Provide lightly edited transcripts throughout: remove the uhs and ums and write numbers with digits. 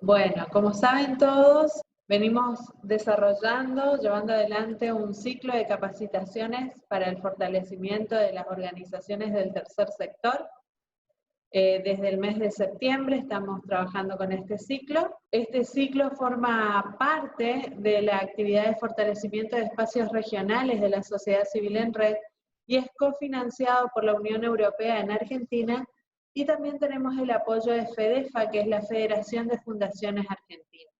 Bueno, como saben todos, venimos desarrollando, llevando adelante un ciclo de capacitaciones para el fortalecimiento de las organizaciones del tercer sector. Desde el mes de septiembre estamos trabajando con este ciclo. Este ciclo forma parte de la actividad de fortalecimiento de espacios regionales de la sociedad civil en red y es cofinanciado por la Unión Europea en Argentina, y también tenemos el apoyo de FEDEFA, que es la Federación de Fundaciones Argentinas.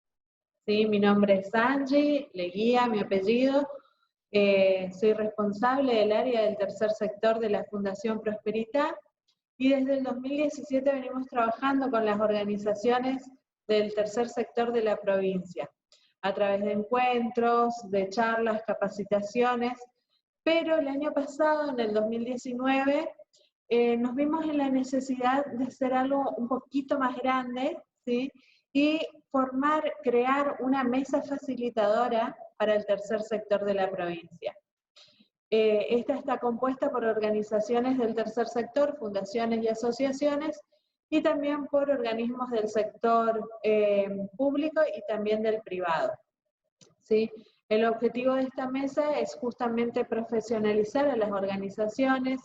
¿Sí? Mi nombre es Angie Leguía, mi apellido. Soy responsable del área del tercer sector de la Fundación Prosperidad, y desde el 2017 venimos trabajando con las organizaciones del tercer sector de la provincia, a través de encuentros, de charlas, capacitaciones, pero el año pasado, en el 2019, nos vimos en la necesidad de hacer algo un poquito más grande, ¿sí? Y crear una mesa facilitadora para el tercer sector de la provincia. Esta está compuesta por organizaciones del tercer sector, fundaciones y asociaciones, y también por organismos del sector público y también del privado. ¿Sí? El objetivo de esta mesa es justamente profesionalizar a las organizaciones,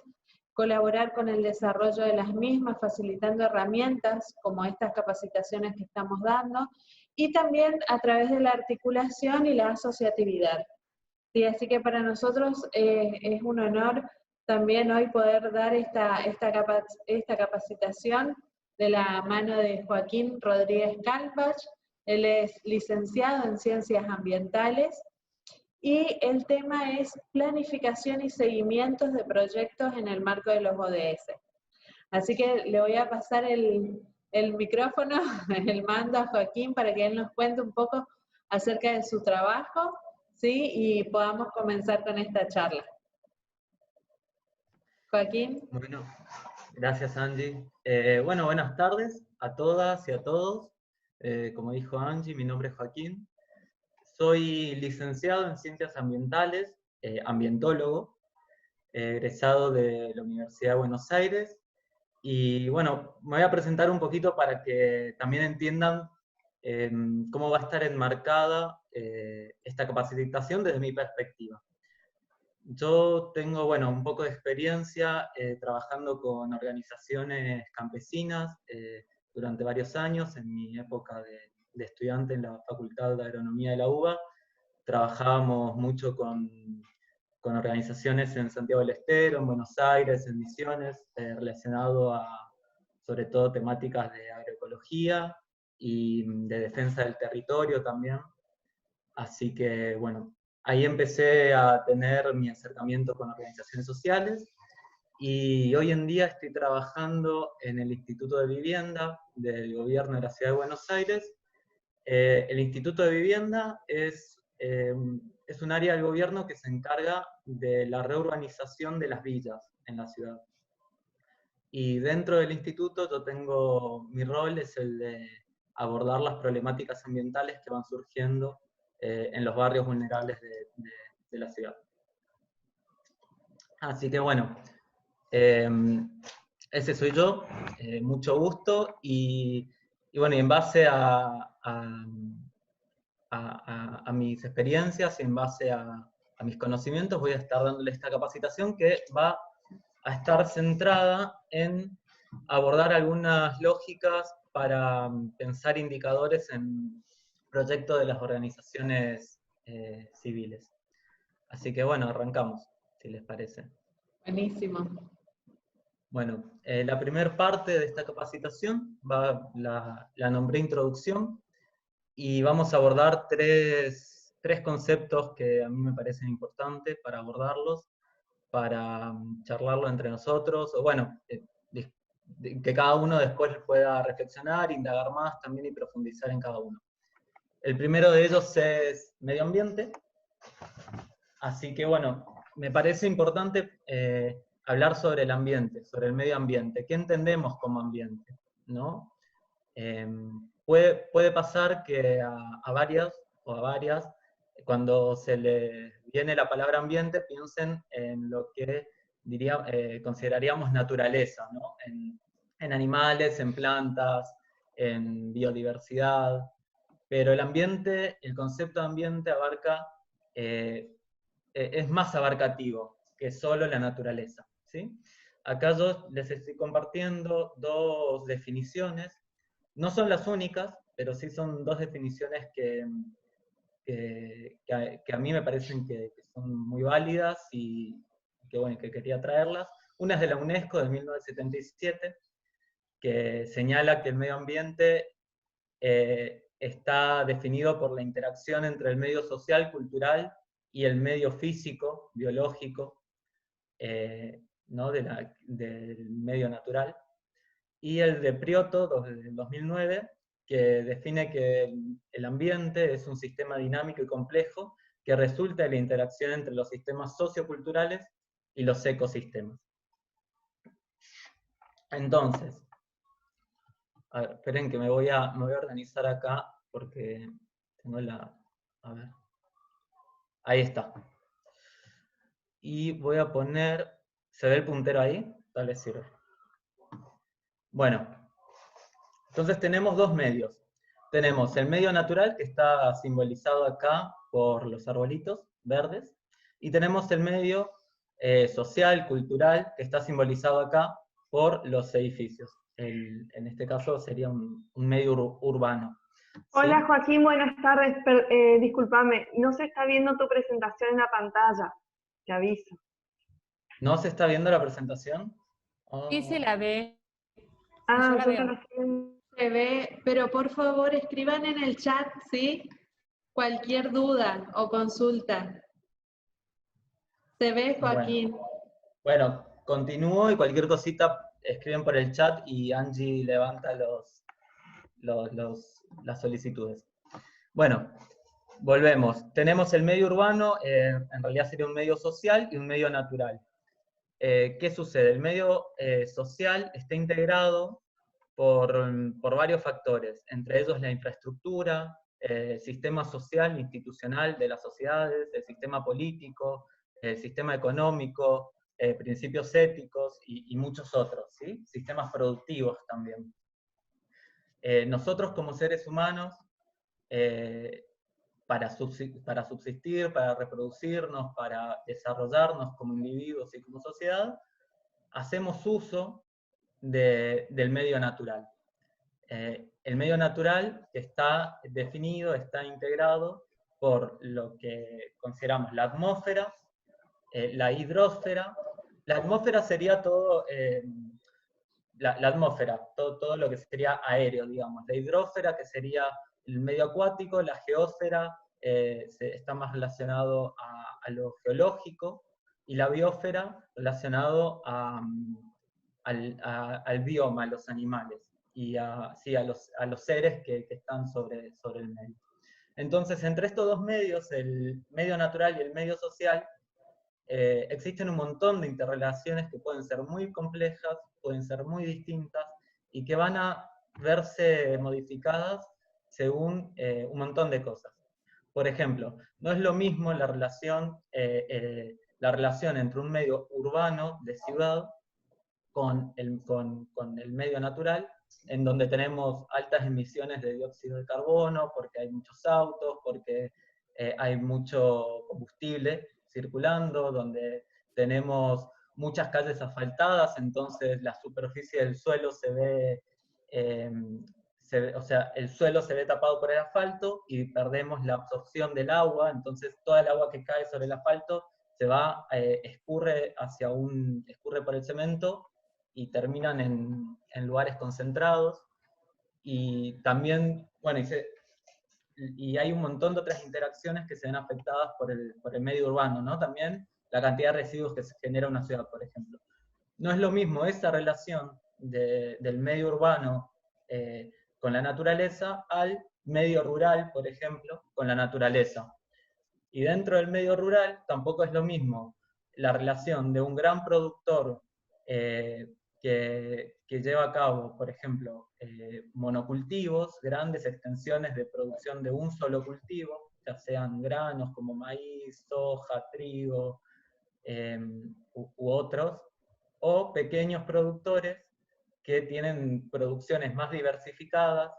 colaborar con el desarrollo de las mismas, facilitando herramientas como estas capacitaciones que estamos dando, y también a través de la articulación y la asociatividad. Sí, así que para nosotros es un honor también hoy poder dar esta capacitación de la mano de Joaquín Rodríguez Calpach. Él es licenciado en Ciencias Ambientales y el tema es planificación y seguimientos de proyectos en el marco de los ODS. Así que le voy a pasar el micrófono, el mando a Joaquín para que él nos cuente un poco acerca de su trabajo, ¿sí? Y podamos comenzar con esta charla. Joaquín. Bueno, gracias Angie. Bueno, buenas tardes a todas y a todos. Como dijo Angie, mi nombre es Joaquín. Soy licenciado en Ciencias Ambientales, ambientólogo, egresado de la Universidad de Buenos Aires. Y bueno, me voy a presentar un poquito para que también entiendan cómo va a estar enmarcada esta capacitación desde mi perspectiva. Yo tengo, bueno, un poco de experiencia trabajando con organizaciones campesinas durante varios años. En mi época de estudiante en la Facultad de Agronomía de la UBA, trabajábamos mucho con organizaciones en Santiago del Estero, en Buenos Aires, en Misiones, relacionado a, sobre todo, temáticas de agroecología y de defensa del territorio también. Así que, bueno, ahí empecé a tener mi acercamiento con organizaciones sociales y hoy en día estoy trabajando en el Instituto de Vivienda del Gobierno de la Ciudad de Buenos Aires. El Instituto de Vivienda es un área del gobierno que se encarga de la reurbanización de las villas en la ciudad. Y dentro del instituto yo tengo, mi rol es el de abordar las problemáticas ambientales que van surgiendo en los barrios vulnerables de la ciudad. Así que bueno, ese soy yo, mucho gusto, y bueno, y en base a mis experiencias y en base a mis conocimientos voy a estar dándole esta capacitación que va a estar centrada en abordar algunas lógicas para pensar indicadores en proyectos de las organizaciones civiles. Así que bueno, arrancamos, si les parece. Buenísimo. Bueno, la primera parte de esta capacitación la nombré introducción, y vamos a abordar tres conceptos que a mí me parecen importantes para abordarlos, para charlarlo entre nosotros, o bueno, que cada uno después pueda reflexionar, indagar más también y profundizar en cada uno. El primero de ellos es medio ambiente, así que bueno, me parece importante hablar sobre el ambiente, sobre el medio ambiente. ¿Qué entendemos como ambiente? ¿No? Puede pasar que a varias, cuando se les viene la palabra ambiente, piensen en lo que consideraríamos naturaleza, ¿no? En animales, en plantas, en biodiversidad, pero el ambiente, el concepto de ambiente abarca, es más abarcativo que solo la naturaleza, ¿sí? Acá yo les estoy compartiendo dos definiciones, no son las únicas, pero sí son dos definiciones que a mí me parecen que son muy válidas y que, bueno, que quería traerlas. Una es de la UNESCO de 1977, que señala que el medio ambiente está definido por la interacción entre el medio social, cultural y el medio físico, biológico, ¿no? Del medio natural. Y el de Prioto, del 2009, que define que el ambiente es un sistema dinámico y complejo que resulta de la interacción entre los sistemas socioculturales y los ecosistemas. Entonces, a ver, esperen que me voy a organizar acá porque tengo la... A ver. Ahí está. Y voy a poner... ¿Se ve el puntero ahí? Tal vez sirve. Bueno, entonces tenemos dos medios. Tenemos el medio natural, que está simbolizado acá por los arbolitos verdes, y tenemos el medio social, cultural, que está simbolizado acá por los edificios. En este caso sería un medio urbano. Hola ¿Sí? Joaquín, buenas tardes. Discúlpame, no se está viendo tu presentación en la pantalla, te aviso. ¿No se está viendo la presentación? Sí se la ve. Ah, yo la yo veo. no la estoy viendo. Se ve, pero por favor escriban en el chat, ¿sí? Cualquier duda o consulta. Se ve, Joaquín. Bueno, continúo y cualquier cosita escriben por el chat y Angie levanta las solicitudes. Bueno, volvemos. Tenemos el medio urbano, en realidad sería un medio social y un medio natural. ¿Qué sucede? El medio social está integrado por varios factores, entre ellos la infraestructura, el sistema social, institucional de las sociedades, el sistema político, el sistema económico, principios éticos y muchos otros, ¿sí? Sistemas productivos también. Nosotros como seres humanos, para subsistir, para reproducirnos, para desarrollarnos como individuos y como sociedad, hacemos uso del medio natural. El medio natural está definido, está integrado por lo que consideramos la atmósfera, la hidrosfera. La atmósfera sería todo, la atmósfera, todo lo que sería aéreo, digamos. La hidrosfera, que sería el medio acuático, la geósfera está más relacionado a lo geológico, y la biosfera relacionado al bioma, a los animales, y sí, a los seres que están sobre el medio. Entonces, entre estos dos medios, el medio natural y el medio social, existen un montón de interrelaciones que pueden ser muy complejas, pueden ser muy distintas, y que van a verse modificadas según un montón de cosas. Por ejemplo, no es lo mismo la relación entre un medio urbano de ciudad con el medio natural, en donde tenemos altas emisiones de dióxido de carbono, porque hay muchos autos, porque hay mucho combustible circulando, donde tenemos muchas calles asfaltadas, entonces la superficie del suelo o sea, el suelo se ve tapado por el asfalto y perdemos la absorción del agua, entonces toda el agua que cae sobre el asfalto se va, escurre por el cemento y terminan en lugares concentrados. Y también, bueno, y hay un montón de otras interacciones que se ven afectadas por el medio urbano, ¿no? También la cantidad de residuos que se genera en una ciudad, por ejemplo. No es lo mismo esa relación del medio urbano con la naturaleza al medio rural, por ejemplo, con la naturaleza. Y dentro del medio rural tampoco es lo mismo la relación de un gran productor que lleva a cabo, por ejemplo, monocultivos, grandes extensiones de producción de un solo cultivo, ya sean granos como maíz, soja, trigo u otros, o pequeños productores que tienen producciones más diversificadas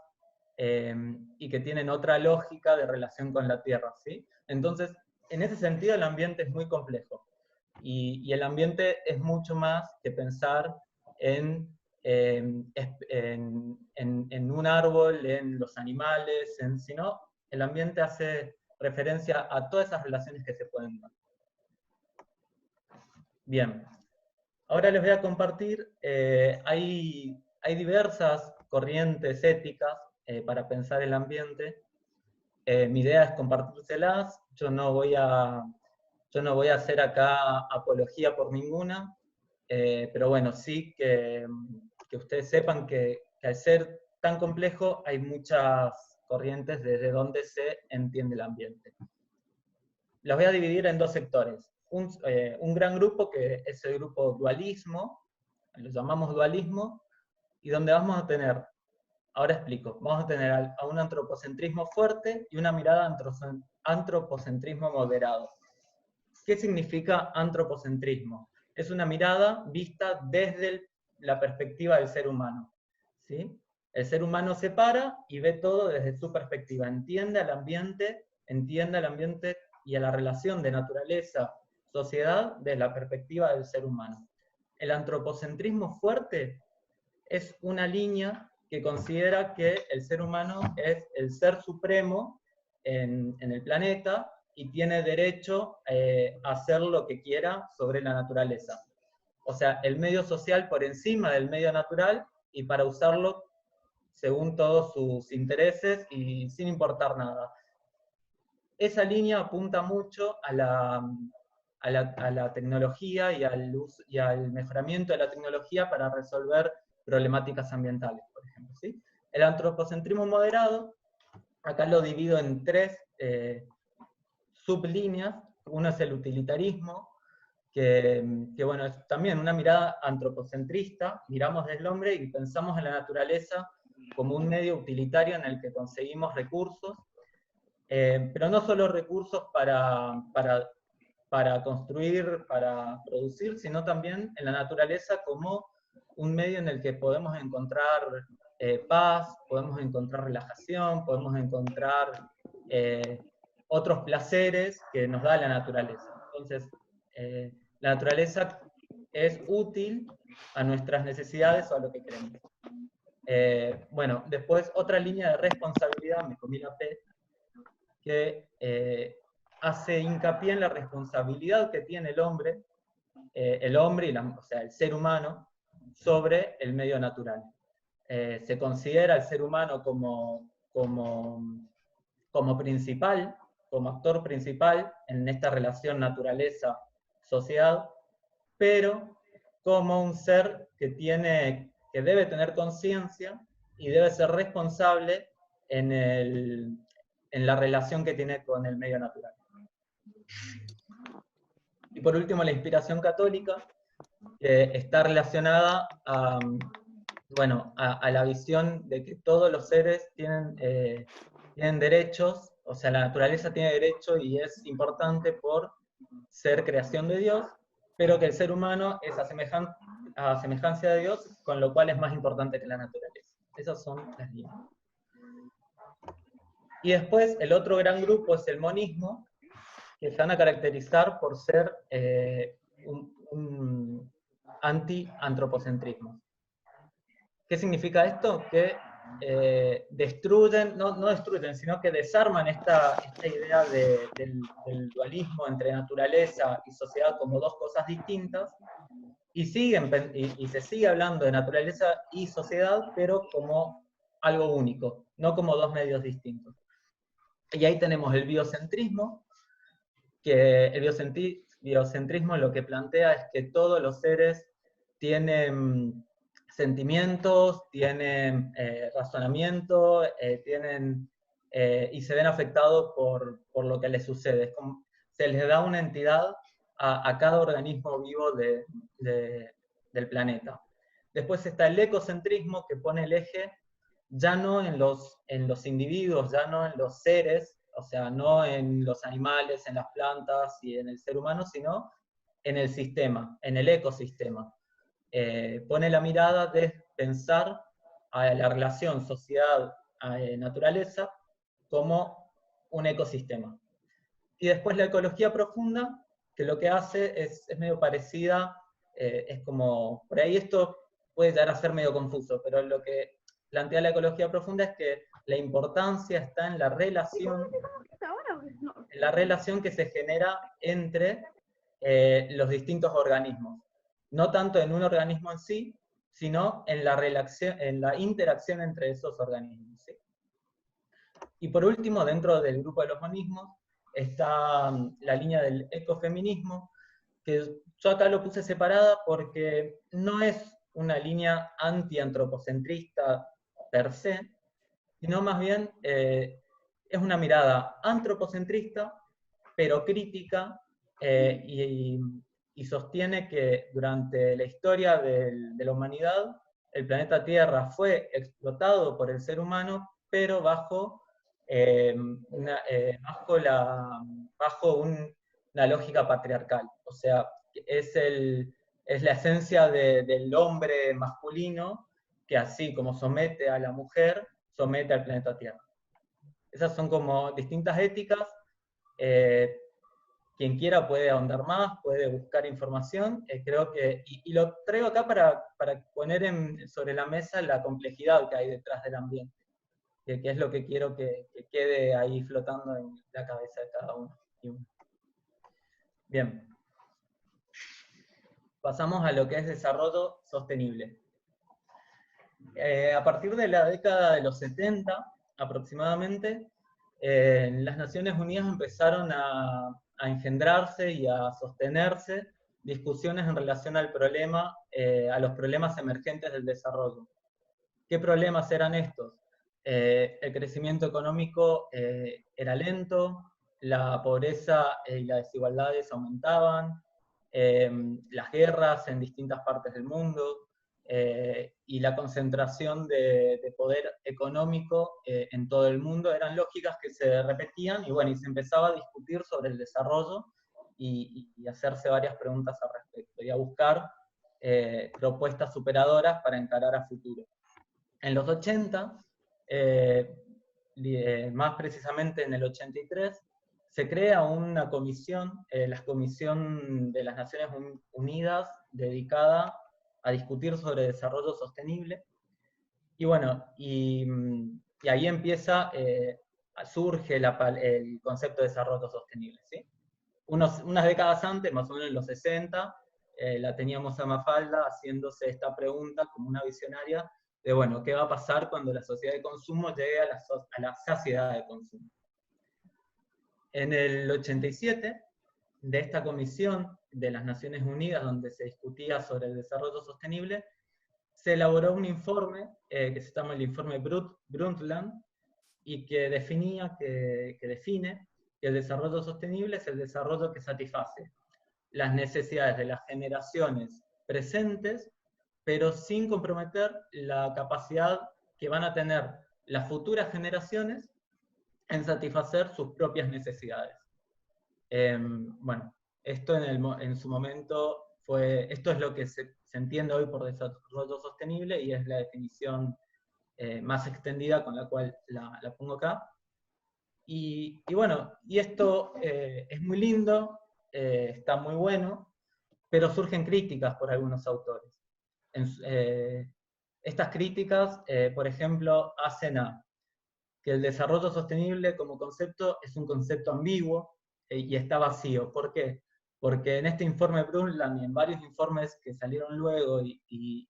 y que tienen otra lógica de relación con la Tierra, ¿sí? Entonces, en ese sentido el ambiente es muy complejo. Y el ambiente es mucho más que pensar en un árbol, en los animales, sino el ambiente hace referencia a todas esas relaciones que se pueden dar. Bien, ahora les voy a compartir, hay diversas corrientes éticas para pensar el ambiente. Mi idea es compartírselas, yo no voy a hacer acá apología por ninguna, pero bueno, sí que ustedes sepan que al ser tan complejo hay muchas corrientes desde donde se entiende el ambiente. Las voy a dividir en dos sectores. Un gran grupo que es el grupo dualismo, lo llamamos dualismo, y donde vamos a tener, ahora explico, vamos a tener a un antropocentrismo fuerte y una mirada antropocentrismo moderado. ¿Qué significa antropocentrismo? Es una mirada vista desde la perspectiva del ser humano, ¿sí? El ser humano se para y ve todo desde su perspectiva, entiende al ambiente y a la relación de naturaleza-sociedad desde la perspectiva del ser humano. El antropocentrismo fuerte es una línea que considera que el ser humano es el ser supremo en el planeta y tiene derecho a hacer lo que quiera sobre la naturaleza. O sea, el medio social por encima del medio natural y para usarlo según todos sus intereses y sin importar nada. Esa línea apunta mucho a la tecnología y al mejoramiento de la tecnología para resolver problemáticas ambientales, por ejemplo, ¿sí? El antropocentrismo moderado, acá lo divido en tres sublíneas. Uno es el utilitarismo, que bueno, es también una mirada antropocentrista, miramos desde el hombre y pensamos en la naturaleza como un medio utilitario en el que conseguimos recursos, pero no solo recursos para construir, para producir, sino también en la naturaleza como un medio en el que podemos encontrar paz, podemos encontrar relajación, podemos encontrar otros placeres que nos da la naturaleza. Entonces, la naturaleza es útil a nuestras necesidades o a lo que queremos. Bueno, después otra línea de responsabilidad, me comí la P, que hace hincapié en la responsabilidad que tiene el hombre o sea, el ser humano, sobre el medio natural. Se considera el ser humano como principal, como actor principal en esta relación naturaleza-sociedad, pero como un ser que debe tener conciencia y debe ser responsable en la relación que tiene con el medio natural. Y por último, la inspiración católica, que está relacionada a la visión de que todos los seres tienen derechos, o sea, la naturaleza tiene derecho y es importante por ser creación de Dios, pero que el ser humano es a semejanza de Dios, con lo cual es más importante que la naturaleza. Esas son las líneas. Y después, el otro gran grupo es el monismo, que se van a caracterizar por ser un anti-antropocentrismo. ¿Qué significa esto? Que destruyen, no destruyen, sino que desarman esta idea del dualismo entre naturaleza y sociedad como dos cosas distintas, y se sigue hablando de naturaleza y sociedad, pero como algo único, no como dos medios distintos. Y ahí tenemos el biocentrismo, que el biocentrismo lo que plantea es que todos los seres tienen sentimientos, tienen razonamiento, y se ven afectados por lo que les sucede. Se les da una entidad a cada organismo vivo del planeta. Después está el ecocentrismo, que pone el eje ya no en los individuos, ya no en los seres, o sea, no en los animales, en las plantas y en el ser humano, sino en el sistema, en el ecosistema. Pone la mirada pensar a la relación sociedad-naturaleza como un ecosistema. Y después la ecología profunda, que lo que hace es medio parecida, es como, por ahí esto puede llegar a ser medio confuso, pero lo que plantea la ecología profunda es que la importancia está en la relación que se genera entre los distintos organismos. No tanto en un organismo en sí, sino en la interacción entre esos organismos, ¿sí? Y por último, dentro del grupo de los monismos, está la línea del ecofeminismo, que yo acá lo puse separada porque no es una línea anti-antropocentrista per se, sino más bien es una mirada antropocentrista, pero crítica, y sostiene que durante la historia de la humanidad, el planeta Tierra fue explotado por el ser humano, pero bajo una lógica patriarcal. O sea, es la esencia del hombre masculino que, así como somete a la mujer, somete al planeta Tierra. Esas son como distintas éticas. Quien quiera puede ahondar más, puede buscar información. Creo que, y lo traigo acá para poner sobre la mesa la complejidad que hay detrás del ambiente, que es lo que quiero que quede ahí flotando en la cabeza de cada uno y uno. Bien. Pasamos a lo que es desarrollo sostenible. A partir de la década de los 70, aproximadamente, las Naciones Unidas empezaron a engendrarse y a sostenerse discusiones en relación al problema, a los problemas emergentes del desarrollo. ¿Qué problemas eran estos? El crecimiento económico era lento, la pobreza y las desigualdades aumentaban, las guerras en distintas partes del mundo, y la concentración de poder económico en todo el mundo eran lógicas que se repetían, y bueno, y se empezaba a discutir sobre el desarrollo y hacerse varias preguntas al respecto, y a buscar propuestas superadoras para encarar a futuro. En los 80, más precisamente en el 83, se crea una comisión, la Comisión de las Naciones Unidas, dedicada a discutir sobre desarrollo sostenible. Y bueno, y ahí empieza, surge el concepto de desarrollo sostenible, ¿sí? Unas décadas antes, más o menos en los 60, la teníamos a Mafalda haciéndose esta pregunta como una visionaria de, bueno, ¿qué va a pasar cuando la sociedad de consumo llegue a la saciedad de consumo? En el 87, de esta comisión de las Naciones Unidas, donde se discutía sobre el desarrollo sostenible, se elaboró un informe que se llama el informe Brundtland, y que define que el desarrollo sostenible es el desarrollo que satisface las necesidades de las generaciones presentes, pero sin comprometer la capacidad que van a tener las futuras generaciones en satisfacer sus propias necesidades. Bueno, esto en su momento esto es lo que se entiende hoy por desarrollo sostenible, y es la definición más extendida con la cual la pongo acá. Y bueno, y esto es muy lindo, está muy bueno, pero surgen críticas por algunos autores. Estas críticas, por ejemplo, hacen que el desarrollo sostenible como concepto es un concepto ambiguo y está vacío. ¿Por qué? Porque en este informe Brundtland y en varios informes que salieron luego, sí,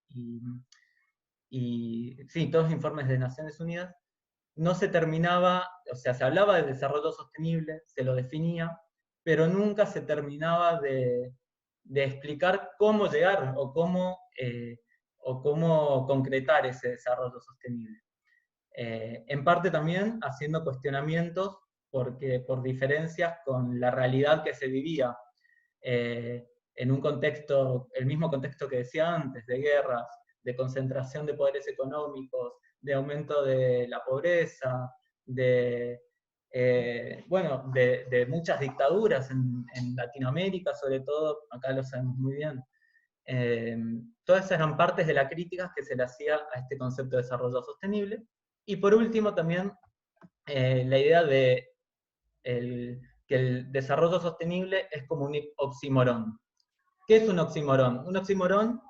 todos informes de Naciones Unidas, no se terminaba, o sea, se hablaba de desarrollo sostenible, se lo definía, pero nunca se terminaba de explicar cómo llegar o cómo concretar ese desarrollo sostenible. En parte también haciendo cuestionamientos por diferencias con la realidad que se vivía en un contexto, el mismo contexto que decía antes, de guerras, de concentración de poderes económicos, de aumento de la pobreza, de muchas dictaduras en Latinoamérica, sobre todo, acá lo sabemos muy bien, Todas esas eran partes de la crítica que se le hacía a este concepto de desarrollo sostenible. Y por último también la idea de que el desarrollo sostenible es como un oxímoron. ¿Qué es un oxímoron? Un oxímoron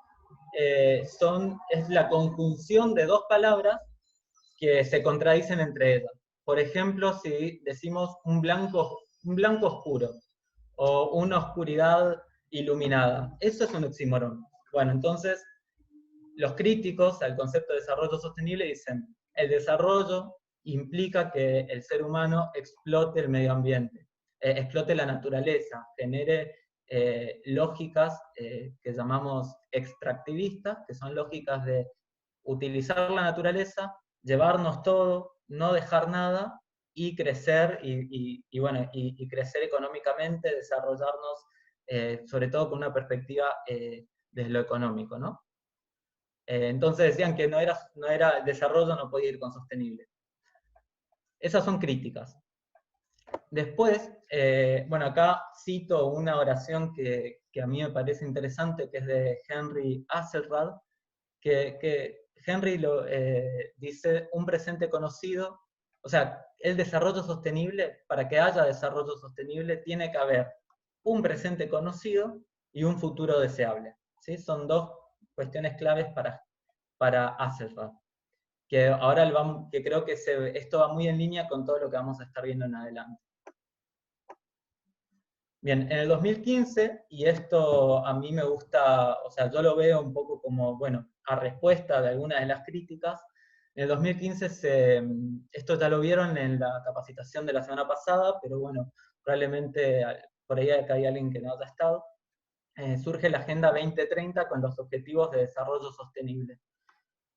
es la conjunción de dos palabras que se contradicen entre ellas. Por ejemplo, si decimos un blanco oscuro o una oscuridad iluminada, eso es un oxímoron. Bueno, entonces los críticos al concepto de desarrollo sostenible dicen, el desarrollo implica que el ser humano explote el medio ambiente, explote la naturaleza, genere lógicas que llamamos extractivistas, que son lógicas de utilizar la naturaleza, llevarnos todo, no dejar nada, y crecer, y crecer económicamente, desarrollarnos, sobre todo con una perspectiva desde lo económico, ¿no? Entonces decían que no era desarrollo, no podía ir con sostenible. Esas son críticas. Después, bueno, acá cito una oración que a mí me parece interesante, que es de Henry Axelrod, que Henry dice, un presente conocido, o sea, el desarrollo sostenible, para que haya desarrollo sostenible, tiene que haber un presente conocido y un futuro deseable. ¿Sí? Son dos cuestiones claves para Axelrod, que ahora que creo que esto va muy en línea con todo lo que vamos a estar viendo en adelante. Bien, en el 2015, y esto a mí me gusta, o sea, yo lo veo un poco como, bueno, a respuesta de algunas de las críticas, en el 2015, esto ya lo vieron en la capacitación de la semana pasada, pero bueno, probablemente por ahí acá hay alguien que no haya estado, surge la Agenda 2030 con los Objetivos de Desarrollo Sostenible.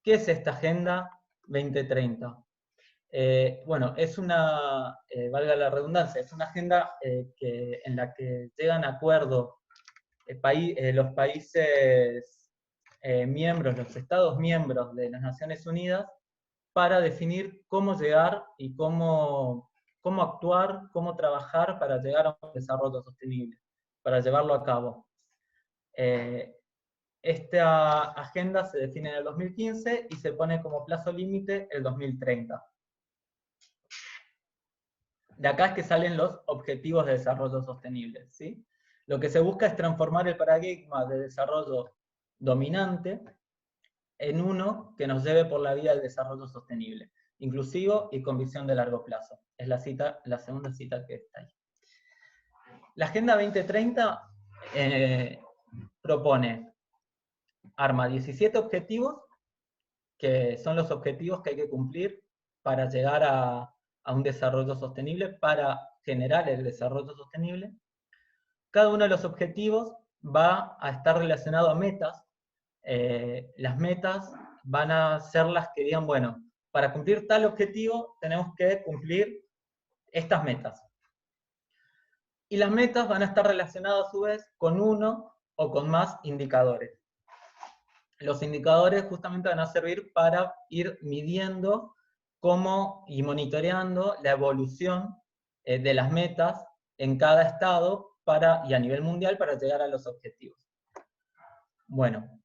¿Qué es esta Agenda 2030? Bueno, es una, valga la redundancia, es una agenda en la que llegan a acuerdo los países miembros, los Estados miembros de las Naciones Unidas, para definir cómo llegar y cómo actuar, cómo trabajar para llegar a un desarrollo sostenible, para llevarlo a cabo. Esta agenda se define en el 2015 y se pone como plazo límite el 2030. De acá es que salen los objetivos de desarrollo sostenible, ¿sí? Lo que se busca es transformar el paradigma de desarrollo dominante en uno que nos lleve por la vía del desarrollo sostenible, inclusivo y con visión de largo plazo. Es la segunda cita que está ahí. La Agenda 2030 arma 17 objetivos, que son los objetivos que hay que cumplir para llegar a un desarrollo sostenible, para generar el desarrollo sostenible. Cada uno de los objetivos va a estar relacionado a metas. Las metas van a ser las que digan, bueno, para cumplir tal objetivo tenemos que cumplir estas metas. Y las metas van a estar relacionadas a su vez con uno o con más indicadores. Los indicadores justamente van a servir para ir midiendo y monitoreando la evolución de las metas en cada estado y a nivel mundial para llegar a los objetivos. Bueno,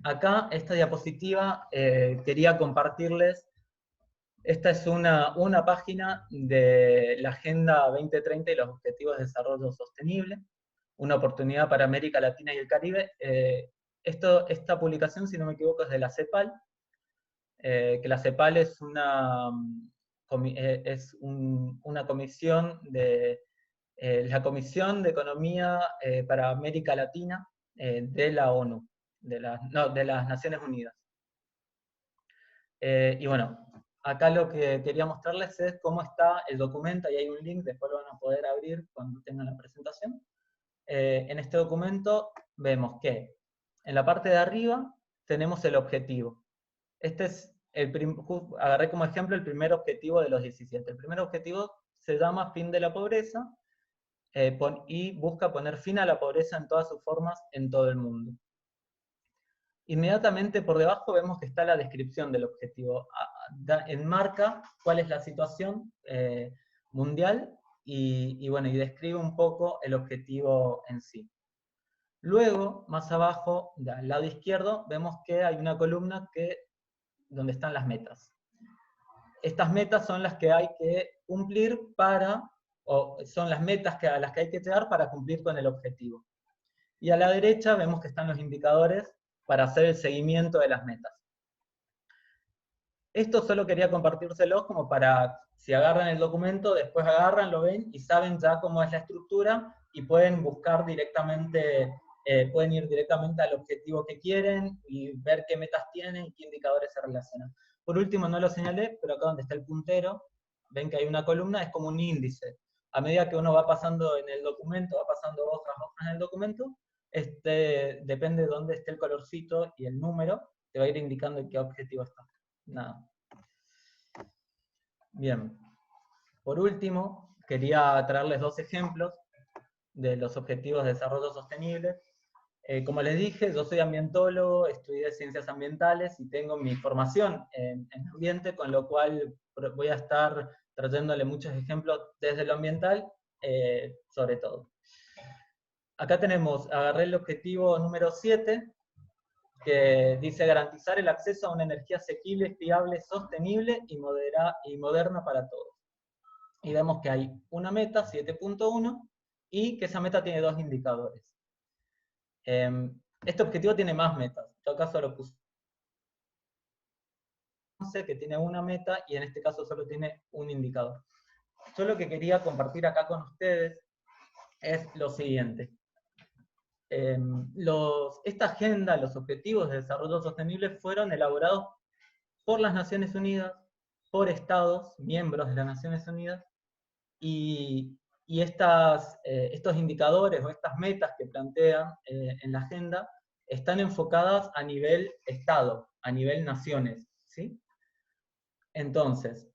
acá esta diapositiva quería compartirles. Esta es una página de la Agenda 2030 y los Objetivos de Desarrollo Sostenible, una oportunidad para América Latina y el Caribe. Esta publicación, si no me equivoco, es de la CEPAL, que la CEPAL es una comisión la Comisión de Economía para América Latina de la ONU, de las Naciones Unidas. Y bueno, acá lo que quería mostrarles es cómo está el documento, y hay un link, después lo van a poder abrir cuando tengan la presentación. En este documento vemos que en la parte de arriba tenemos el objetivo. Este es agarré como ejemplo el primer objetivo de los 17. El primer objetivo se llama fin de la pobreza, y busca poner fin a la pobreza en todas sus formas en todo el mundo. Inmediatamente por debajo vemos que está la descripción del objetivo. Enmarca cuál es la situación mundial y describe un poco el objetivo en sí. Luego, más abajo, al lado izquierdo, vemos que hay una columna donde están las metas. Estas metas son las que hay que cumplir o son las metas a las que hay que llegar para cumplir con el objetivo. Y a la derecha vemos que están los indicadores para hacer el seguimiento de las metas. Esto solo quería compartírselos como para, si agarran el documento, después agarran, lo ven y saben ya cómo es la estructura y pueden buscar directamente, pueden ir directamente al objetivo que quieren y ver qué metas tienen y qué indicadores se relacionan. Por último, no lo señalé, pero acá donde está el puntero, ven que hay una columna, es como un índice. A medida que uno va pasando en el documento, va pasando hojas en el documento, depende de dónde esté el colorcito y el número, te va a ir indicando en qué objetivo está. Nada. Bien. Por último, quería traerles 2 ejemplos de los objetivos de desarrollo sostenible. Como les dije, yo soy ambientólogo, estudié ciencias ambientales y tengo mi formación en ambiente, con lo cual voy a estar trayéndole muchos ejemplos desde lo ambiental, sobre todo. Acá agarré el objetivo número 7, que dice garantizar el acceso a una energía asequible, fiable, sostenible y moderna para todos. Y vemos que hay una meta, 7.1, y que esa meta tiene 2 indicadores. Este objetivo tiene más metas. Yo acá solo puse que tiene una meta, y en este caso solo tiene un indicador. Yo lo que quería compartir acá con ustedes es lo siguiente. Esta agenda, los objetivos de desarrollo sostenible fueron elaborados por las Naciones Unidas, por estados, miembros de las Naciones Unidas, y estos indicadores o estas metas que plantean en la agenda están enfocadas a nivel estado, a nivel naciones, ¿sí? Entonces,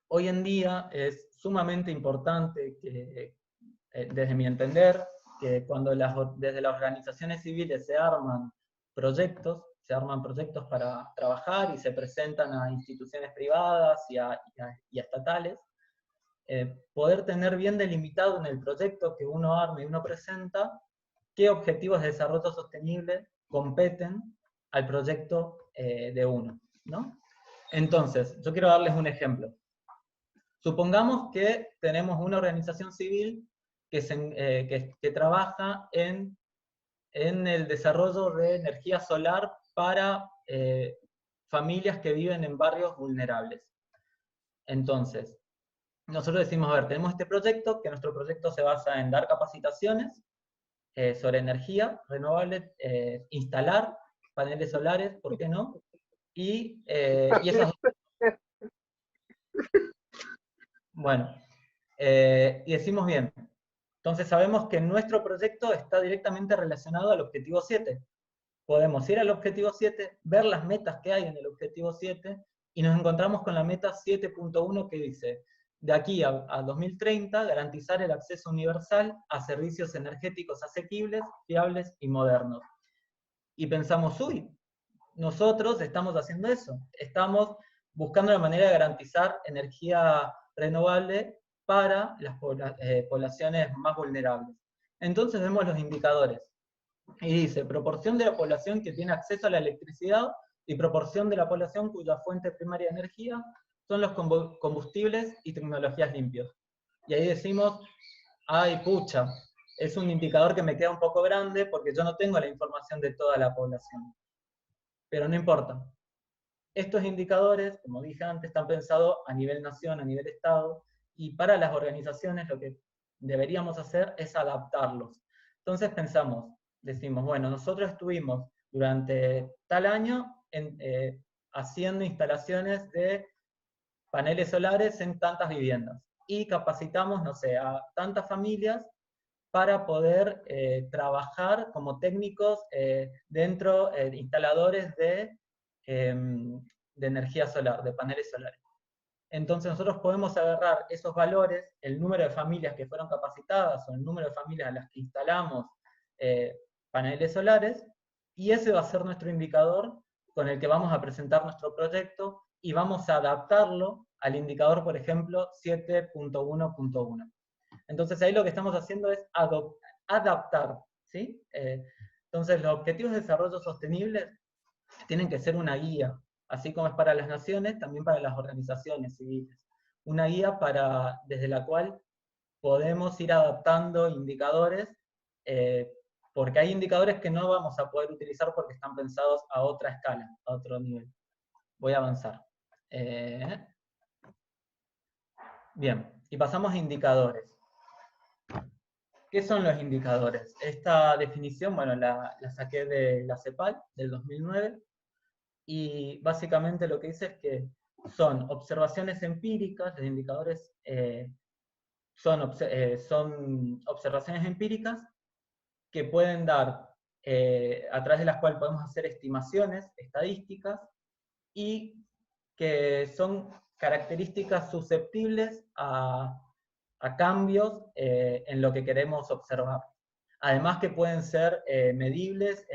hoy en día es sumamente importante que, desde mi entender, que cuando desde las organizaciones civiles se arman proyectos para trabajar y se presentan a instituciones privadas y a estatales, poder tener bien delimitado en el proyecto que uno arma y uno presenta, qué objetivos de desarrollo sostenible competen al proyecto de uno, ¿no? Entonces, yo quiero darles un ejemplo. Supongamos que tenemos una organización civil que trabaja en el desarrollo de energía solar para familias que viven en barrios vulnerables. Entonces, nosotros decimos, a ver, tenemos este proyecto, que nuestro proyecto se basa en dar capacitaciones sobre energía renovable, instalar paneles solares, ¿por qué no? Y esas... Bueno, y decimos bien. Entonces sabemos que nuestro proyecto está directamente relacionado al objetivo 7. Podemos ir al objetivo 7, ver las metas que hay en el objetivo 7, y nos encontramos con la meta 7.1 que dice, de aquí a 2030, garantizar el acceso universal a servicios energéticos asequibles, fiables y modernos. Y pensamos, uy, nosotros estamos haciendo eso. Estamos buscando la manera de garantizar energía renovable para las poblaciones más vulnerables. Entonces vemos los indicadores. Y dice, proporción de la población que tiene acceso a la electricidad y proporción de la población cuya fuente primaria de energía son los combustibles y tecnologías limpios. Y ahí decimos, ay, pucha, es un indicador que me queda un poco grande porque yo no tengo la información de toda la población. Pero no importa. Estos indicadores, como dije antes, están pensados a nivel nación, a nivel estado, y para las organizaciones lo que deberíamos hacer es adaptarlos. Entonces decimos, bueno, nosotros estuvimos durante tal año haciendo instalaciones de paneles solares en tantas viviendas, y capacitamos, no sé, a tantas familias para poder trabajar como técnicos instaladores de energía solar, de paneles solares. Entonces nosotros podemos agarrar esos valores, el número de familias que fueron capacitadas o el número de familias a las que instalamos paneles solares, y ese va a ser nuestro indicador con el que vamos a presentar nuestro proyecto, y vamos a adaptarlo al indicador, por ejemplo, 7.1.1. Entonces ahí lo que estamos haciendo es adaptar ¿sí? Entonces, los objetivos de desarrollo sostenible tienen que ser una guía, así como es para las naciones, también para las organizaciones civiles. Una guía desde la cual podemos ir adaptando indicadores, porque hay indicadores que no vamos a poder utilizar porque están pensados a otra escala, a otro nivel. Voy a avanzar. Bien, y pasamos a indicadores. ¿Qué son los indicadores? Esta definición, bueno, la saqué de la CEPAL del 2009, y básicamente lo que dice es que son observaciones empíricas, los indicadores son observaciones empíricas que pueden dar, a través de las cuales podemos hacer estimaciones estadísticas, y que son características susceptibles a cambios en lo que queremos observar. Además que pueden ser medibles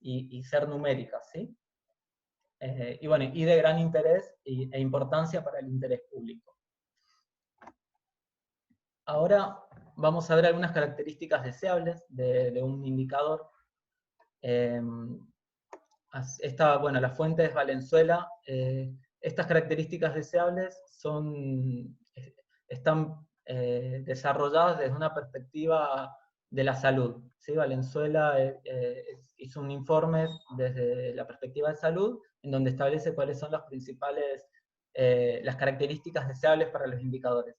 y ser numéricas, ¿sí? Y bueno, y de gran interés e importancia para el interés público. Ahora vamos a ver algunas características deseables de un indicador. Bueno, la fuente es Valenzuela. Estas características deseables están desarrolladas desde una perspectiva de la salud, ¿sí? Valenzuela hizo un informe desde la perspectiva de salud, en donde establece cuáles son las principales, las características deseables para los indicadores.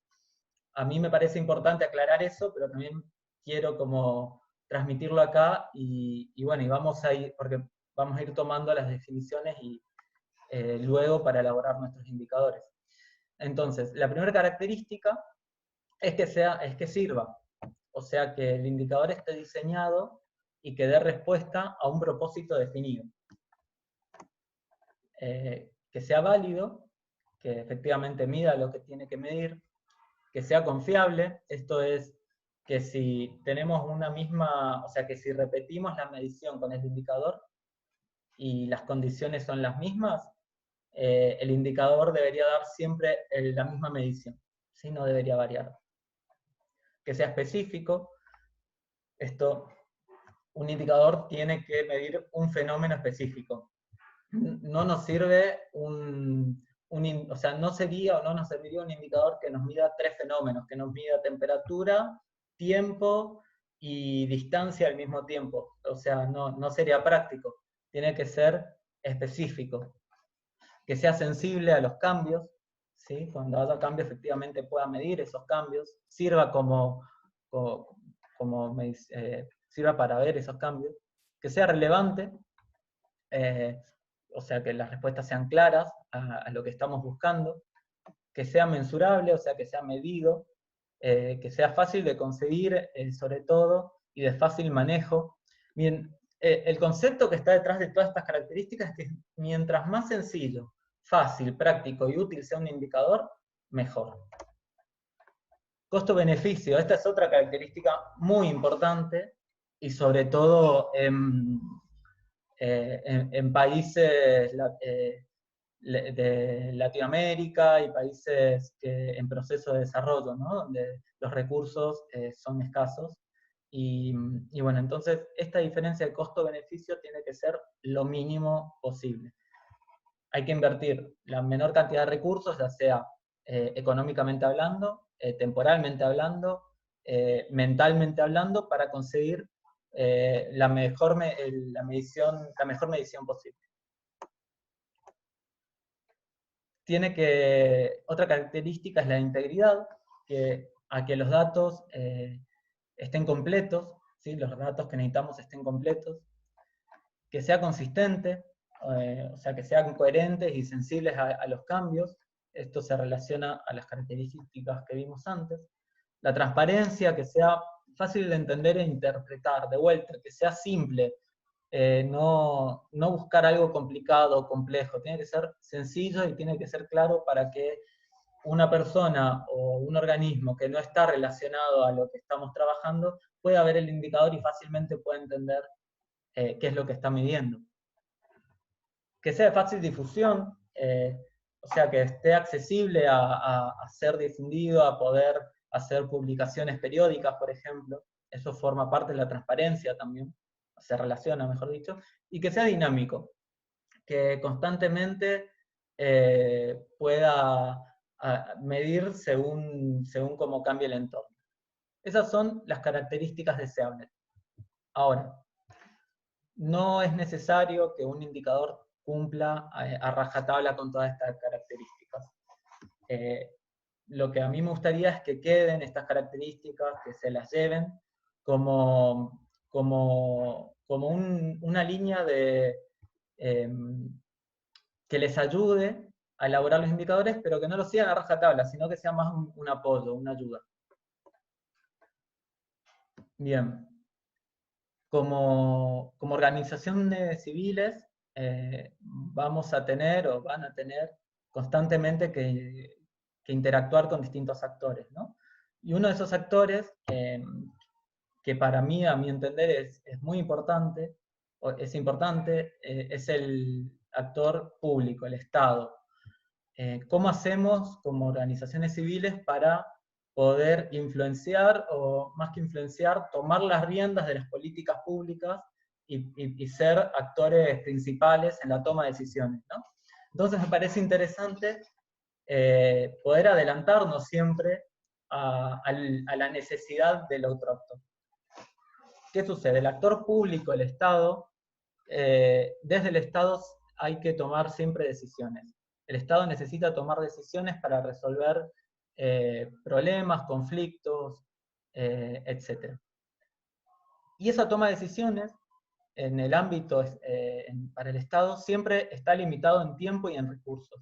A mí me parece importante aclarar eso, pero también quiero como transmitirlo acá, y bueno, y vamos a ir, porque vamos a ir tomando las definiciones y luego para elaborar nuestros indicadores. Entonces, la primera característica es que sirva, o sea, que el indicador esté diseñado y que dé respuesta a un propósito definido. Que sea válido, que efectivamente mida lo que tiene que medir, que sea confiable, esto es que si tenemos una misma, o sea, que si repetimos la medición con el indicador y las condiciones son las mismas, el indicador debería dar siempre la misma medición, ¿sí? No debería variar. Que sea específico, un indicador tiene que medir un fenómeno específico. No nos sirve o sea, no sería o no nos serviría un indicador que nos mida 3 fenómenos, que nos mida temperatura, tiempo y distancia al mismo tiempo. O sea, no sería práctico. Tiene que ser específico. Que sea sensible a los cambios, ¿sí? Cuando haya cambio efectivamente pueda medir esos cambios, sirva sirva para ver esos cambios. Que sea relevante, o sea, que las respuestas sean claras a lo que estamos buscando, que sea mensurable, o sea, que sea medido, que sea fácil de conseguir, sobre todo, y de fácil manejo. Bien, el concepto que está detrás de todas estas características es que mientras más sencillo, fácil, práctico y útil sea un indicador, mejor. Costo-beneficio, esta es otra característica muy importante, y sobre todo en países de Latinoamérica y países en proceso de desarrollo, ¿no? Donde los recursos son escasos. Y bueno, entonces esta diferencia de costo-beneficio tiene que ser lo mínimo posible. Hay que invertir la menor cantidad de recursos, ya sea económicamente hablando, temporalmente hablando, mentalmente hablando, para conseguir la mejor medición posible. Otra característica es la integridad, a que los datos estén completos, ¿sí? Los datos que necesitamos estén completos, que sea consistente, o sea, que sean coherentes y sensibles a los cambios. Esto se relaciona a las características que vimos antes. La transparencia, que sea fácil de entender e interpretar, de vuelta, que sea simple, no buscar algo complicado o complejo, tiene que ser sencillo y tiene que ser claro para que una persona o un organismo que no está relacionado a lo que estamos trabajando pueda ver el indicador y fácilmente pueda entender qué es lo que está midiendo. Que sea de fácil difusión, o sea, que esté accesible a ser difundido, a poder hacer publicaciones periódicas, por ejemplo. eso forma parte de la transparencia también, se relaciona, mejor dicho, y que sea dinámico, que constantemente pueda medir según cómo cambie el entorno. Esas son las características deseables. Ahora, no es necesario que un indicador cumpla a rajatabla con todas estas características. Lo que a mí me gustaría es que queden estas características, que se las lleven como una línea que les ayude a elaborar los indicadores, pero que no lo sigan a rajatabla, sino que sea más un apoyo, una ayuda. Bien. Como organizaciones civiles, vamos a tener o van a tener constantemente que interactuar con distintos actores, ¿no? Y uno de esos actores, que para mí, a mi entender, es muy importante, es el actor público, el Estado. ¿Cómo hacemos como organizaciones civiles para poder influenciar, o más que influenciar, tomar las riendas de las políticas públicas y ser actores principales en la toma de decisiones, ¿no? Entonces me parece interesante poder adelantarnos siempre a la necesidad del otro actor. ¿Qué sucede? El actor público, el Estado, desde el Estado hay que tomar siempre decisiones. El Estado necesita tomar decisiones para resolver problemas, conflictos, etc. Y esa toma de decisiones en el ámbito para el Estado siempre está limitado en tiempo y en recursos.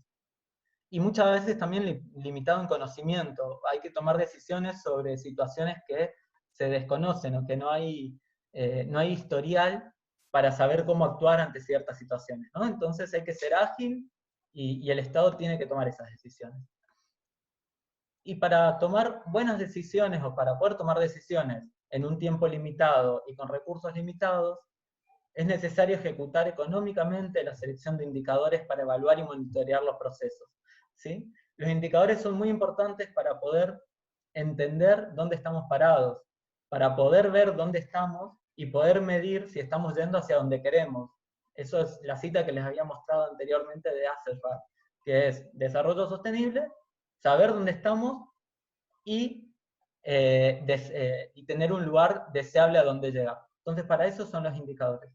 Y muchas veces también limitado en conocimiento. Hay que tomar decisiones sobre situaciones que se desconocen o que no hay historial para saber cómo actuar ante ciertas situaciones, ¿no? Entonces hay que ser ágil y el Estado tiene que tomar esas decisiones. Y para tomar buenas decisiones, o para poder tomar decisiones en un tiempo limitado y con recursos limitados, es necesario ejecutar económicamente la selección de indicadores para evaluar y monitorear los procesos, ¿sí? Los indicadores son muy importantes para poder entender dónde estamos parados, para poder ver dónde estamos y poder medir si estamos yendo hacia donde queremos. Eso es la cita que les había mostrado anteriormente de Hasselblad, que es desarrollo sostenible, saber dónde estamos y tener un lugar deseable a donde llegar. Entonces, para eso son los indicadores.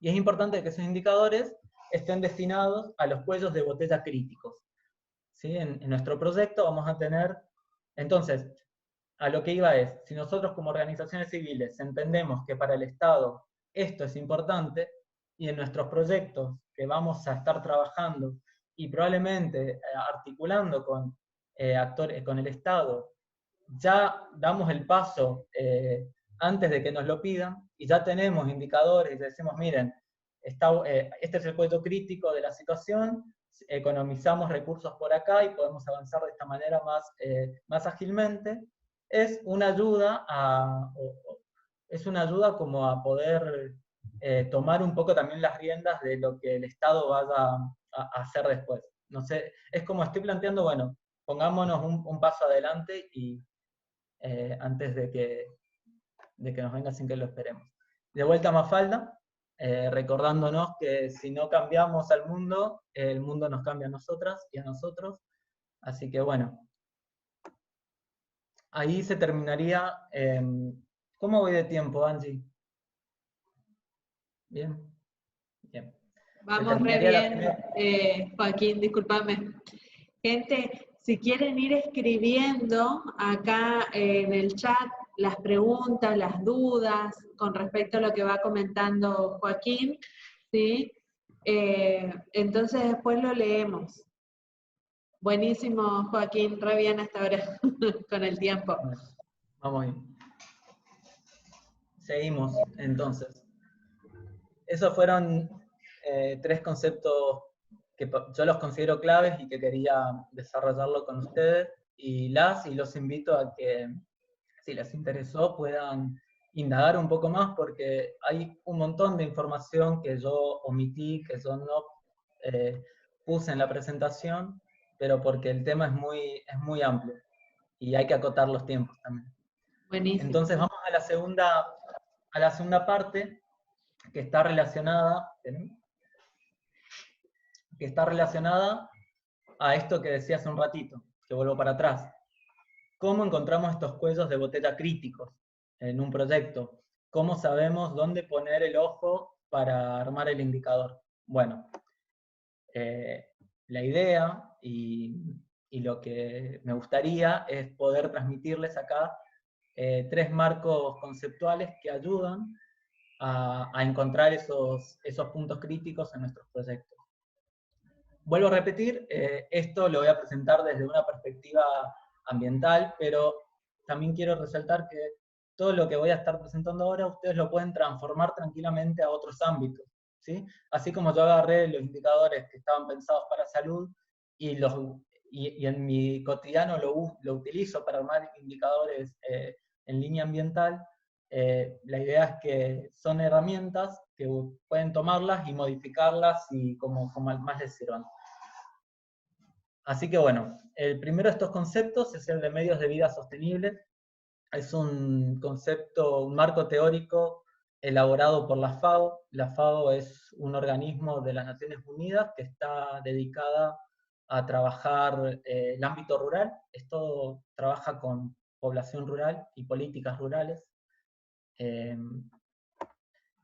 Y es importante que esos indicadores estén destinados a los cuellos de botella críticos, ¿sí? En nuestro proyecto vamos a tener, entonces, a lo que iba es, si nosotros como organizaciones civiles entendemos que para el Estado esto es importante, y en nuestros proyectos que vamos a estar trabajando y probablemente articulando con actores, con el Estado, ya damos el paso antes de que nos lo pidan, y ya tenemos indicadores y decimos, miren, este es el cuello crítico de la situación, economizamos recursos por acá y podemos avanzar de esta manera más ágilmente. Es una ayuda como a poder tomar un poco también las riendas de lo que el Estado vaya a hacer después. No sé, es como estoy planteando, bueno, pongámonos un paso adelante y antes de que nos venga sin que lo esperemos. De vuelta a Mafalda, recordándonos que si no cambiamos al mundo, el mundo nos cambia a nosotras y a nosotros. Así que bueno, ahí se terminaría. ¿Cómo voy de tiempo, Angie? ¿Bien? Bien. Vamos re bien, Joaquín, discúlpame. Gente, si quieren ir escribiendo acá en el chat las preguntas, las dudas con respecto a lo que va comentando Joaquín, ¿sí? Entonces después lo leemos. Buenísimo, Joaquín, re bien hasta ahora con el tiempo. Vamos bien. Seguimos, entonces. Esos fueron 3 conceptos que yo los considero claves y que quería desarrollarlo con ustedes, y los invito a que, si les interesó, puedan indagar un poco más, porque hay un montón de información que yo omití, que yo no puse en la presentación, pero porque el tema es muy amplio y hay que acotar los tiempos también. Buenísimo. Entonces vamos a la segunda parte, que está relacionada a esto que decía hace un ratito, que vuelvo para atrás. ¿Cómo encontramos estos cuellos de botella críticos en un proyecto? ¿Cómo sabemos dónde poner el ojo para armar el indicador? Bueno, la idea y lo que me gustaría es poder transmitirles acá 3 marcos conceptuales que ayudan a encontrar esos puntos críticos en nuestros proyectos. Vuelvo a repetir, esto lo voy a presentar desde una perspectiva ambiental, pero también quiero resaltar que todo lo que voy a estar presentando ahora ustedes lo pueden transformar tranquilamente a otros ámbitos, ¿sí? Así como yo agarré los indicadores que estaban pensados para salud y en mi cotidiano lo utilizo para armar indicadores en línea ambiental, la idea es que son herramientas que pueden tomarlas y modificarlas y como más les sirvan. Así que bueno, el primero de estos conceptos es el de medios de vida sostenibles. Es un concepto, un marco teórico elaborado por la FAO. La FAO es un organismo de las Naciones Unidas que está dedicada a trabajar el ámbito rural. Esto trabaja con población rural y políticas rurales.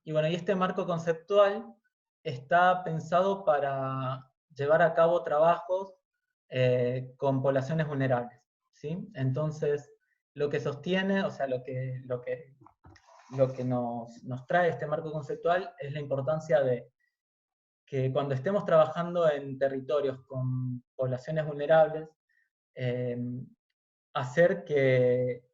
Y bueno, y este marco conceptual está pensado para llevar a cabo trabajos con poblaciones vulnerables, ¿sí? Entonces, lo que sostiene, o sea, lo que nos trae este marco conceptual es la importancia de que cuando estemos trabajando en territorios con poblaciones vulnerables, hacer que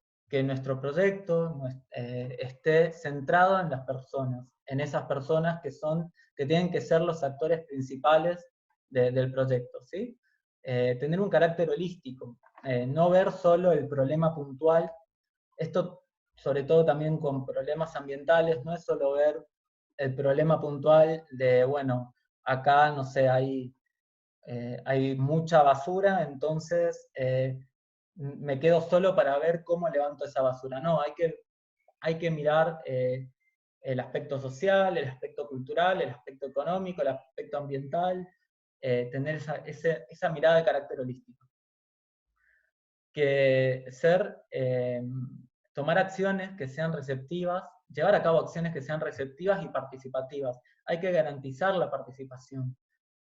nuestro proyecto esté centrado en las personas, en esas personas que tienen que ser los actores principales del proyecto, ¿sí? Tener un carácter holístico, no ver solo el problema puntual. Esto, sobre todo también con problemas ambientales, no es solo ver el problema puntual de, bueno, acá, no sé, hay mucha basura, entonces me quedo solo para ver cómo levanto esa basura. No, hay que mirar el aspecto social, el aspecto cultural, el aspecto económico, el aspecto ambiental, tener esa mirada de carácter holístico. Tomar acciones que sean receptivas, llevar a cabo acciones que sean receptivas y participativas. Hay que garantizar la participación.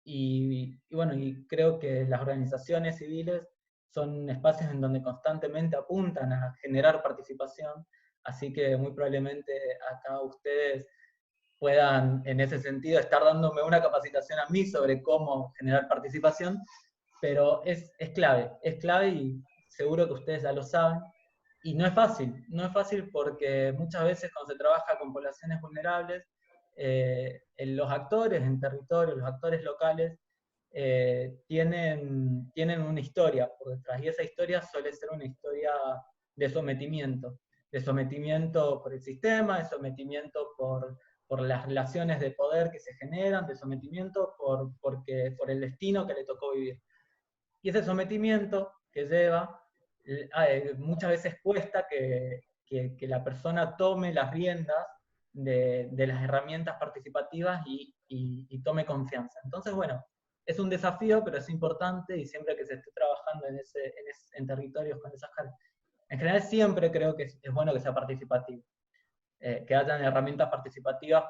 Y bueno, y creo que las organizaciones civiles son espacios en donde constantemente apuntan a generar participación, así que muy probablemente acá ustedes puedan, en ese sentido, estar dándome una capacitación a mí sobre cómo generar participación, pero es clave y seguro que ustedes ya lo saben, y no es fácil porque muchas veces cuando se trabaja con poblaciones vulnerables, los actores en territorio, los actores locales, tienen una historia por detrás, y esa historia suele ser una historia de sometimiento por el sistema, de sometimiento por las relaciones de poder que se generan, de sometimiento por el destino que le tocó vivir. Y ese sometimiento que lleva, muchas veces cuesta que la persona tome las riendas de las herramientas participativas y tome confianza. Entonces, bueno, es un desafío, pero es importante, y siempre que se esté trabajando en territorios con esas cargas, en general siempre creo que es bueno que sea participativo, que hayan herramientas participativas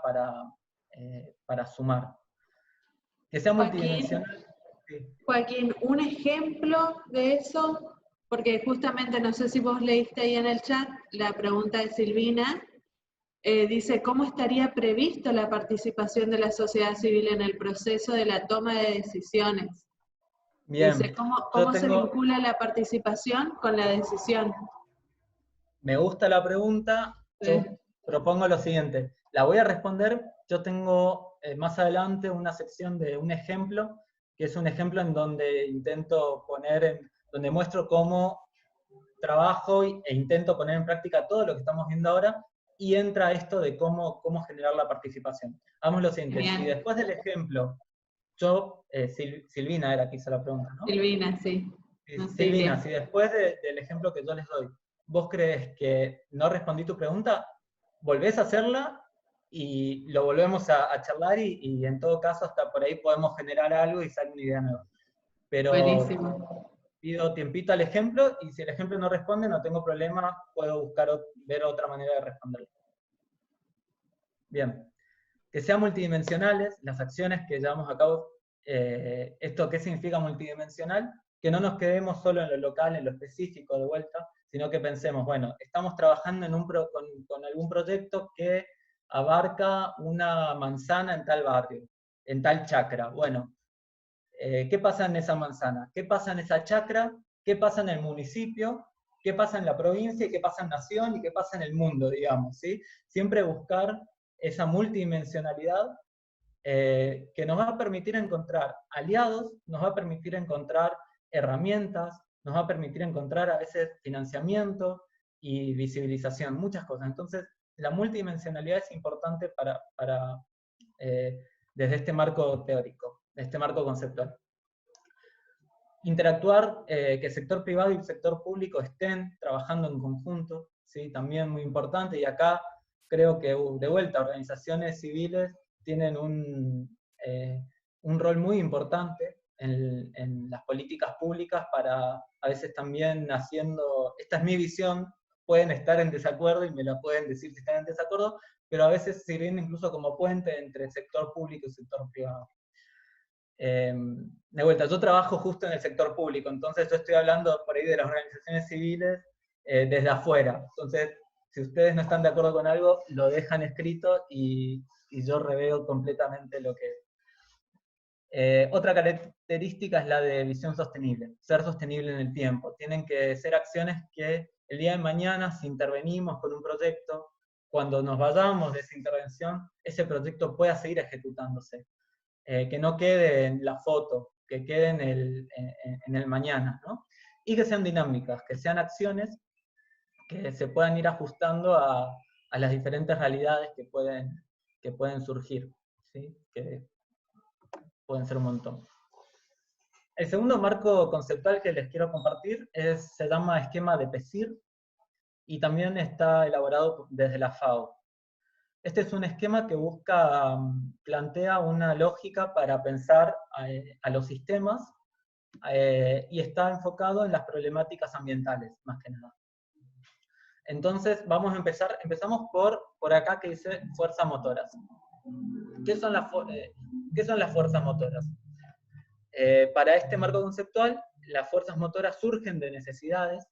para sumar. Que sea multidimensional. Joaquín, un ejemplo de eso, porque justamente no sé si vos leíste ahí en el chat la pregunta de Silvina, dice, ¿cómo estaría previsto la participación de la sociedad civil en el proceso de la toma de decisiones? Bien. Dice, ¿cómo se vincula la participación con la decisión? Me gusta la pregunta, sí. Yo propongo lo siguiente, la voy a responder, yo tengo más adelante una sección de un ejemplo, que es un ejemplo en donde intento donde muestro cómo trabajo e intento poner en práctica todo lo que estamos viendo ahora, y entra esto de cómo generar la participación. Hagamos lo siguiente, bien. Si después del ejemplo, Silvina era que hizo la pregunta, ¿no? Silvina, sí. Silvina, si después del ejemplo que yo les doy, vos crees que no respondí tu pregunta, volvés a hacerla y lo volvemos a charlar y en todo caso hasta por ahí podemos generar algo y sale una idea nueva. Pero Buenísimo. pido tiempito al ejemplo y si el ejemplo no responde no tengo problema, puedo buscar ver otra manera de responderlo. Bien, que sean multidimensionales las acciones que llevamos a cabo. ¿Esto qué significa multidimensional? Que no nos quedemos solo en lo local, en lo específico de vuelta, sino que pensemos, bueno, estamos trabajando en con algún proyecto que abarca una manzana en tal barrio, en tal chacra. Bueno, ¿qué pasa en esa manzana? ¿Qué pasa en esa chacra? ¿Qué pasa en el municipio? ¿Qué pasa en la provincia? ¿Y qué pasa en nación? ¿Y qué pasa en el mundo, digamos? ¿Sí? Siempre buscar esa multidimensionalidad que nos va a permitir encontrar aliados, nos va a permitir encontrar herramientas, nos va a permitir encontrar a veces financiamiento y visibilización, muchas cosas. Entonces, la multidimensionalidad es importante desde este marco teórico, este marco conceptual. Interactuar, que el sector privado y el sector público estén trabajando en conjunto, ¿sí? También muy importante, y acá creo que de vuelta organizaciones civiles tienen un rol muy importante en las políticas públicas para a veces también haciendo, esta es mi visión, pueden estar en desacuerdo y me la pueden decir si están en desacuerdo, pero a veces sirven incluso como puente entre el sector público y el sector privado. De vuelta, yo trabajo justo en el sector público, entonces yo estoy hablando por ahí de las organizaciones civiles desde afuera. Entonces, si ustedes no están de acuerdo con algo, lo dejan escrito y yo reveo completamente lo que es. Otra característica es la de visión sostenible, ser sostenible en el tiempo. Tienen que ser acciones que el día de mañana, si intervenimos con un proyecto, cuando nos vayamos de esa intervención, ese proyecto pueda seguir ejecutándose. Que no quede en la foto, que quede en el mañana, ¿no? Y que sean dinámicas, que sean acciones que se puedan ir ajustando a las diferentes realidades que pueden surgir, ¿sí? Que pueden ser un montón. El segundo marco conceptual que les quiero compartir se llama esquema de PESIR y también está elaborado desde la FAO. Este es un esquema que plantea una lógica para pensar a los sistemas y está enfocado en las problemáticas ambientales, más que nada. Entonces, empezamos por acá que dice fuerzas motoras. ¿Qué son las fuerzas motoras? Para este marco conceptual, las fuerzas motoras surgen de necesidades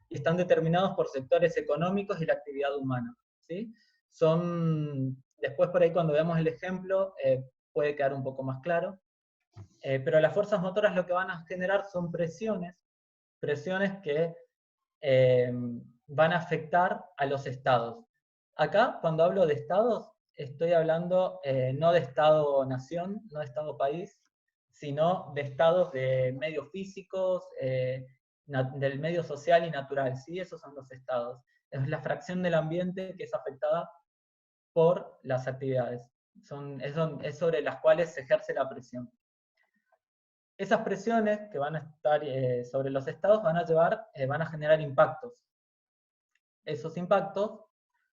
y están determinados por sectores económicos y la actividad humana, ¿sí? Después por ahí cuando veamos el ejemplo puede quedar un poco más claro, pero las fuerzas motoras lo que van a generar son presiones que van a afectar a los estados. Acá cuando hablo de estados estoy hablando no de estado-nación, no de estado-país, sino de estados de medios físicos, del medio social y natural, ¿sí? Esos son los estados. Es la fracción del ambiente que es afectada por las actividades. Es sobre las cuales se ejerce la presión. Esas presiones que van a estar sobre los estados van a generar impactos. Esos impactos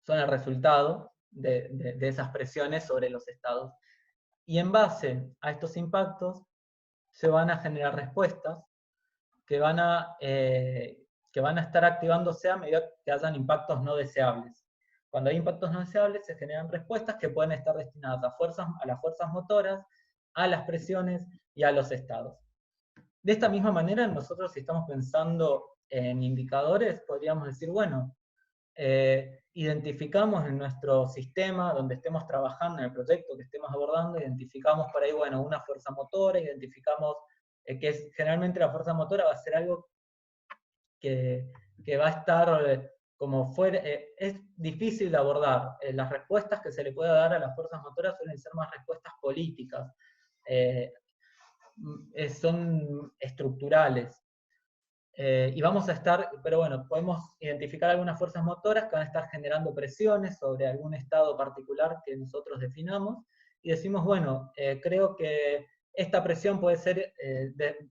son el resultado de esas presiones sobre los estados. Y en base a estos impactos se van a generar respuestas que van a estar activándose a medida que hayan impactos no deseables. Cuando hay impactos no deseables, se generan respuestas que pueden estar destinadas a las fuerzas motoras, a las presiones y a los estados. De esta misma manera, nosotros si estamos pensando en indicadores, podríamos decir, bueno, identificamos en nuestro sistema donde estemos trabajando, en el proyecto que estemos abordando, identificamos por ahí, bueno, una fuerza motora, identificamos que generalmente la fuerza motora va a ser algo que va a estar como fuera, es difícil de abordar. Las respuestas que se le puede dar a las fuerzas motoras suelen ser más respuestas políticas, son estructurales. Y vamos a estar, pero bueno, podemos identificar algunas fuerzas motoras que van a estar generando presiones sobre algún estado particular que nosotros definamos, y decimos, bueno, creo que esta presión puede ser,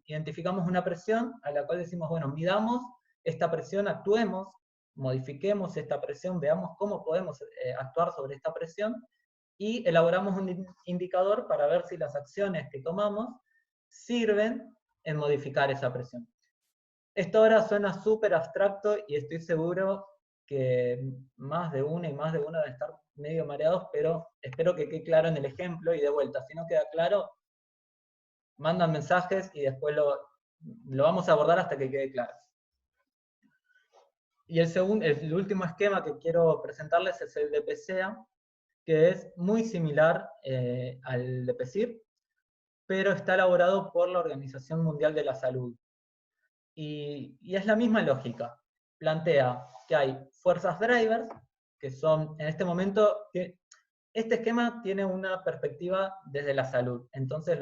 identificamos una presión a la cual decimos, bueno, midamos esta presión, actuemos modifiquemos esta presión, veamos cómo podemos actuar sobre esta presión, y elaboramos un indicador para ver si las acciones que tomamos sirven en modificar esa presión. Esto ahora suena súper abstracto y estoy seguro que más de una y más de uno deben estar medio mareados, pero espero que quede claro en el ejemplo, y de vuelta, si no queda claro, mandan mensajes y después lo vamos a abordar hasta que quede claro. Y el último esquema que quiero presentarles es el de PCA, que es muy similar al de PESIR, pero está elaborado por la Organización Mundial de la Salud. Y es la misma lógica. Plantea que hay fuerzas drivers, que son, en este momento, este esquema tiene una perspectiva desde la salud. Entonces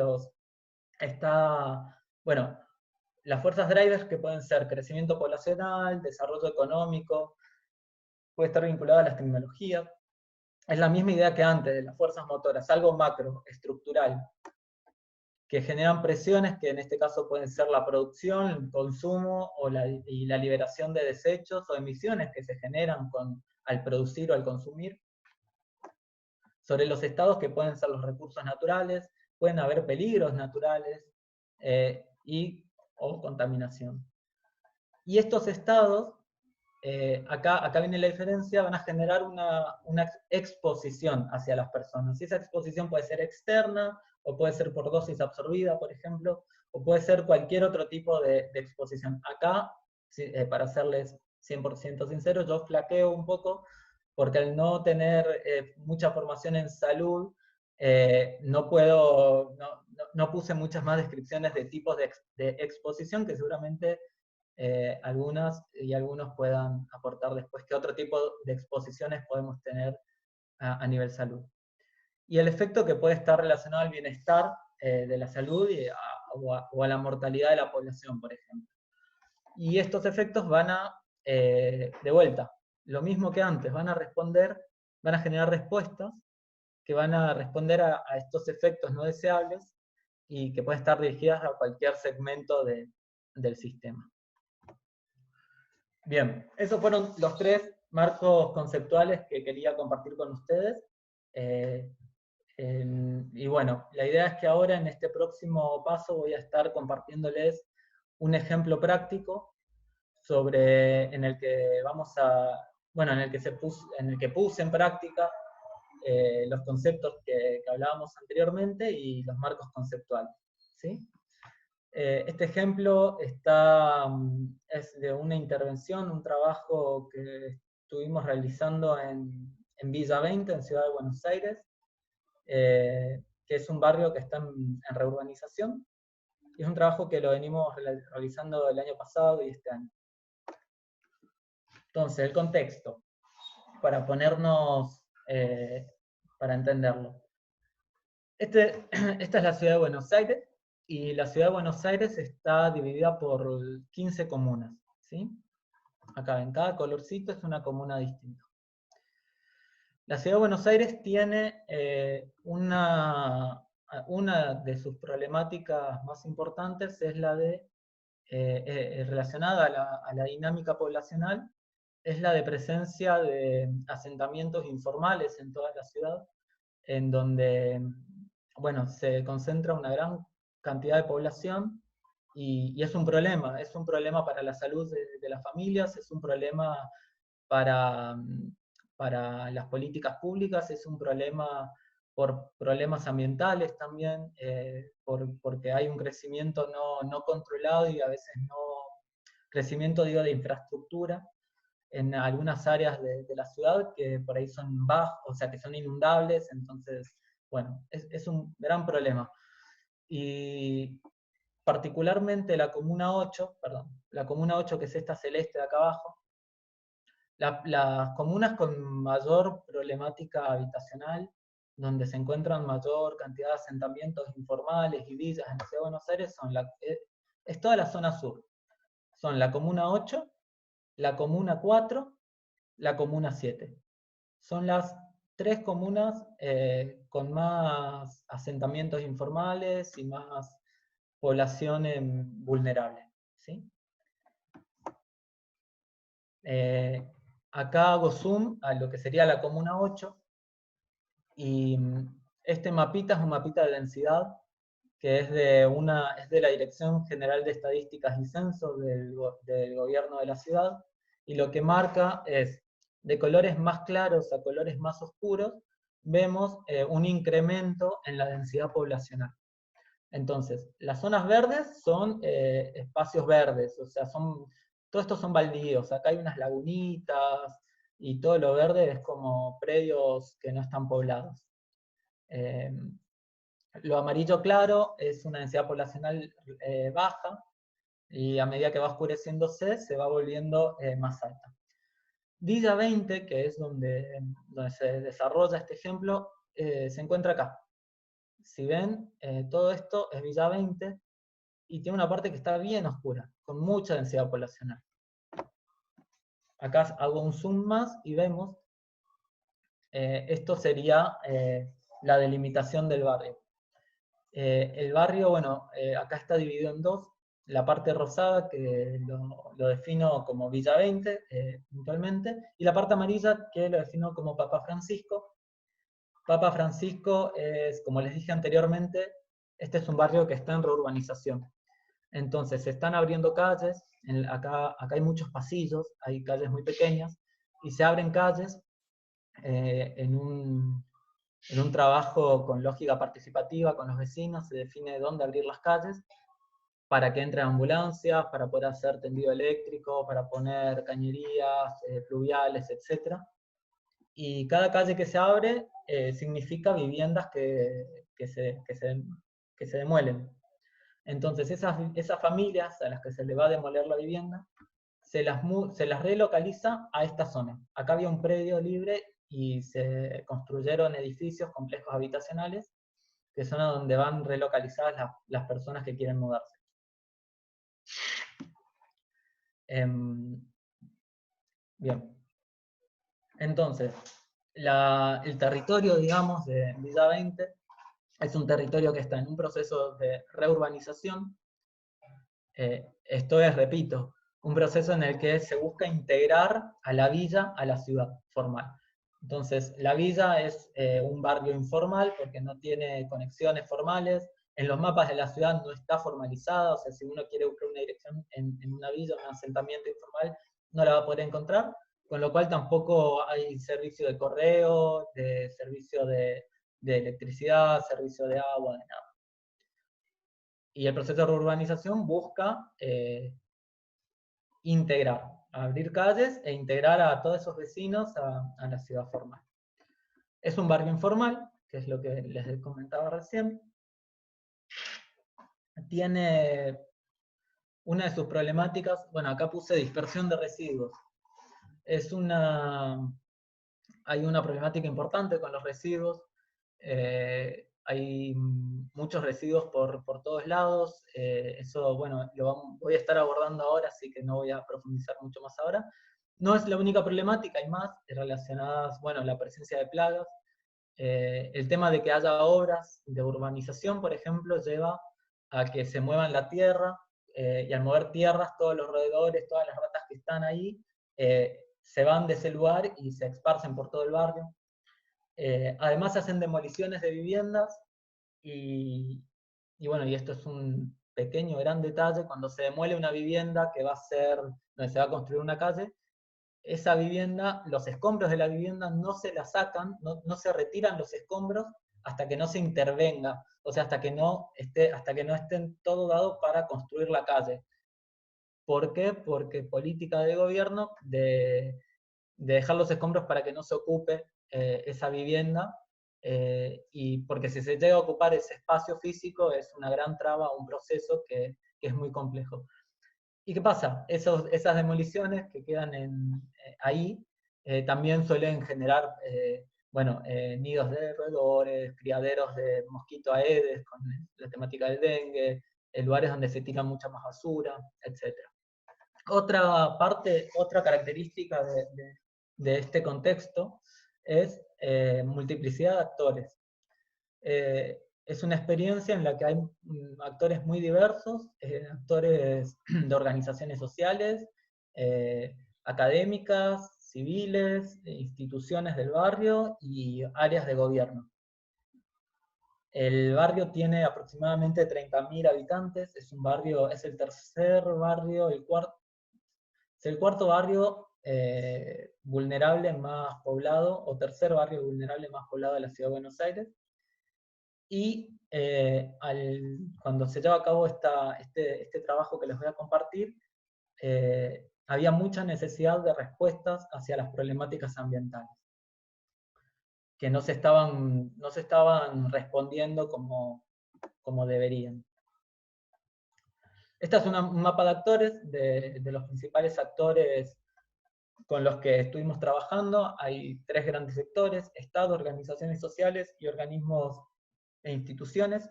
bueno, las fuerzas drivers, que pueden ser crecimiento poblacional, desarrollo económico, puede estar vinculado a las tecnologías. Es la misma idea que antes, de las fuerzas motoras, algo macro, estructural, que generan presiones que en este caso pueden ser la producción, el consumo y la liberación de desechos o emisiones que se generan al producir o al consumir. Sobre los estados, que pueden ser los recursos naturales, pueden haber peligros naturales o contaminación. Y estos estados, acá viene la diferencia, van a generar una exposición hacia las personas. Y esa exposición puede ser externa, o puede ser por dosis absorbida, por ejemplo, o puede ser cualquier otro tipo de exposición. Acá, para serles 100% sinceros, yo flaqueo un poco, porque al no tener mucha formación en salud, no puse muchas más descripciones de tipos de exposición, que seguramente algunas y algunos puedan aportar después qué otro tipo de exposiciones podemos tener a nivel salud. Y el efecto que puede estar relacionado al bienestar de la salud o a la mortalidad de la población, por ejemplo. Y estos efectos van de vuelta, lo mismo que antes, van a generar respuestas que van a responder a estos efectos no deseables y que pueden estar dirigidas a cualquier segmento del sistema. Bien, esos fueron los 3 marcos conceptuales que quería compartir con ustedes. Y bueno, la idea es que ahora en este próximo paso voy a estar compartiéndoles un ejemplo práctico en el que puse en práctica los conceptos que hablábamos anteriormente y los marcos conceptuales, ¿sí? Este ejemplo es de una intervención, un trabajo que estuvimos realizando en Villa 20, en Ciudad de Buenos Aires, que es un barrio que está en reurbanización, y es un trabajo que lo venimos realizando el año pasado y este año. Entonces, el contexto, para entenderlo. Esta es la Ciudad de Buenos Aires, y la Ciudad de Buenos Aires está dividida por 15 comunas, ¿sí? Acá, en cada colorcito es una comuna distinta. La Ciudad de Buenos Aires tiene una de sus problemáticas más importantes, es la relacionada a la dinámica poblacional, es la de presencia de asentamientos informales en toda la ciudad, en donde, bueno, se concentra una gran cantidad de población, y es un problema para la salud de las familias, es un problema para las políticas públicas, es un problema por problemas ambientales también, porque hay un crecimiento no controlado y a veces crecimiento digo de infraestructura en algunas áreas de la ciudad que por ahí son bajos, o sea que son inundables, entonces, bueno, es un gran problema. Y particularmente la Comuna 8, que es esta celeste de acá abajo, las comunas con mayor problemática habitacional, donde se encuentran mayor cantidad de asentamientos informales y villas en la Ciudad de Buenos Aires, es toda la zona sur. Son la Comuna 8, la Comuna 4, la Comuna 7. Son las 3 comunas con más asentamientos informales y más población vulnerable, ¿sí? Acá hago zoom a lo que sería la comuna 8, y este mapita es un mapita de densidad, que es de la Dirección General de Estadísticas y Censos del gobierno de la ciudad, y lo que marca es, de colores más claros a colores más oscuros, vemos un incremento en la densidad poblacional. Entonces, las zonas verdes son espacios verdes, o sea, todos estos son baldíos, acá hay unas lagunitas, y todo lo verde es como predios que no están poblados. Lo amarillo claro es una densidad poblacional baja, y a medida que va oscureciéndose se va volviendo más alta. Villa 20, que es donde se desarrolla este ejemplo, se encuentra acá. Si ven, todo esto es Villa 20, y tiene una parte que está bien oscura, con mucha densidad poblacional. Acá hago un zoom más y vemos, esto sería la delimitación del barrio. El barrio, bueno, acá está dividido en dos. La parte rosada, que lo defino como Villa 20, puntualmente, y la parte amarilla, que lo defino como Papa Francisco. Papa Francisco es, como les dije anteriormente, este es un barrio que está en reurbanización. Entonces se están abriendo calles, acá hay muchos pasillos, hay calles muy pequeñas, y se abren calles en un trabajo con lógica participativa con los vecinos. Se define dónde abrir las calles para que entren ambulancias, para poder hacer tendido eléctrico, para poner cañerías, pluviales, etc. Y cada calle que se abre significa viviendas que se demuelen. Entonces esas familias a las que se le va a demoler la vivienda, se las relocaliza a esta zona. Acá había un predio libre y se construyeron edificios, complejos habitacionales, que son a donde van relocalizadas las personas que quieren mudarse. Bien. Entonces, el territorio, digamos, de Villa 20 es un territorio que está en un proceso de reurbanización. Esto es, repito, un proceso en el que se busca integrar a la villa a la ciudad formal. Entonces, la villa es un barrio informal porque no tiene conexiones formales. En los mapas de la ciudad no está formalizada, o sea, si uno quiere buscar una dirección en una villa, un asentamiento informal, no la va a poder encontrar, con lo cual tampoco hay servicio de correo, de servicio de electricidad, servicio de agua, de nada. Y el proceso de reurbanización busca integrar, abrir calles e integrar a todos esos vecinos a la ciudad formal. Es un barrio informal, que es lo que les comentaba recién. Tiene una de sus problemáticas, bueno, acá puse dispersión de residuos. Hay una problemática importante con los residuos. Hay muchos residuos por todos lados. Eso, bueno, lo voy a estar abordando ahora, así que no voy a profundizar mucho más ahora. No es la única problemática, hay más relacionadas, bueno, la presencia de plagas. El tema de que haya obras de urbanización, por ejemplo, lleva a que se muevan la tierra, y al mover tierras, todos los roedores, todas las ratas que están ahí, se van de ese lugar y se esparcen por todo el barrio. Además se hacen demoliciones de viviendas, y bueno, y esto es un pequeño, gran detalle: cuando se demuele una vivienda que va a ser, donde se va a construir una calle, esa vivienda, los escombros de la vivienda no se la sacan, no se retiran los escombros hasta que no se intervenga, o sea, hasta que no estén todo dado para construir la calle. ¿Por qué? Porque política de gobierno de dejar los escombros para que no se ocupe esa vivienda, y porque si se llega a ocupar ese espacio físico es una gran traba, un proceso que es muy complejo. ¿Y qué pasa? Esas demoliciones que quedan ahí también suelen generar nidos de roedores, criaderos de mosquito aedes con la temática del dengue, lugares donde se tira mucha más basura, etc. Otra característica de este contexto es multiplicidad de actores. Es una experiencia en la que hay actores muy diversos, actores de organizaciones sociales, académicas, civiles, instituciones del barrio y áreas de gobierno. El barrio tiene aproximadamente 30.000 habitantes, es un barrio, es el tercer barrio, es el cuarto barrio vulnerable más poblado, o tercer barrio vulnerable más poblado de la Ciudad de Buenos Aires. Y cuando se lleva a cabo este trabajo que les voy a compartir, había mucha necesidad de respuestas hacia las problemáticas ambientales, que no se estaban respondiendo como deberían. Este es un mapa de actores, de los principales actores con los que estuvimos trabajando. Hay 3 grandes sectores: Estado, organizaciones sociales y organismos e instituciones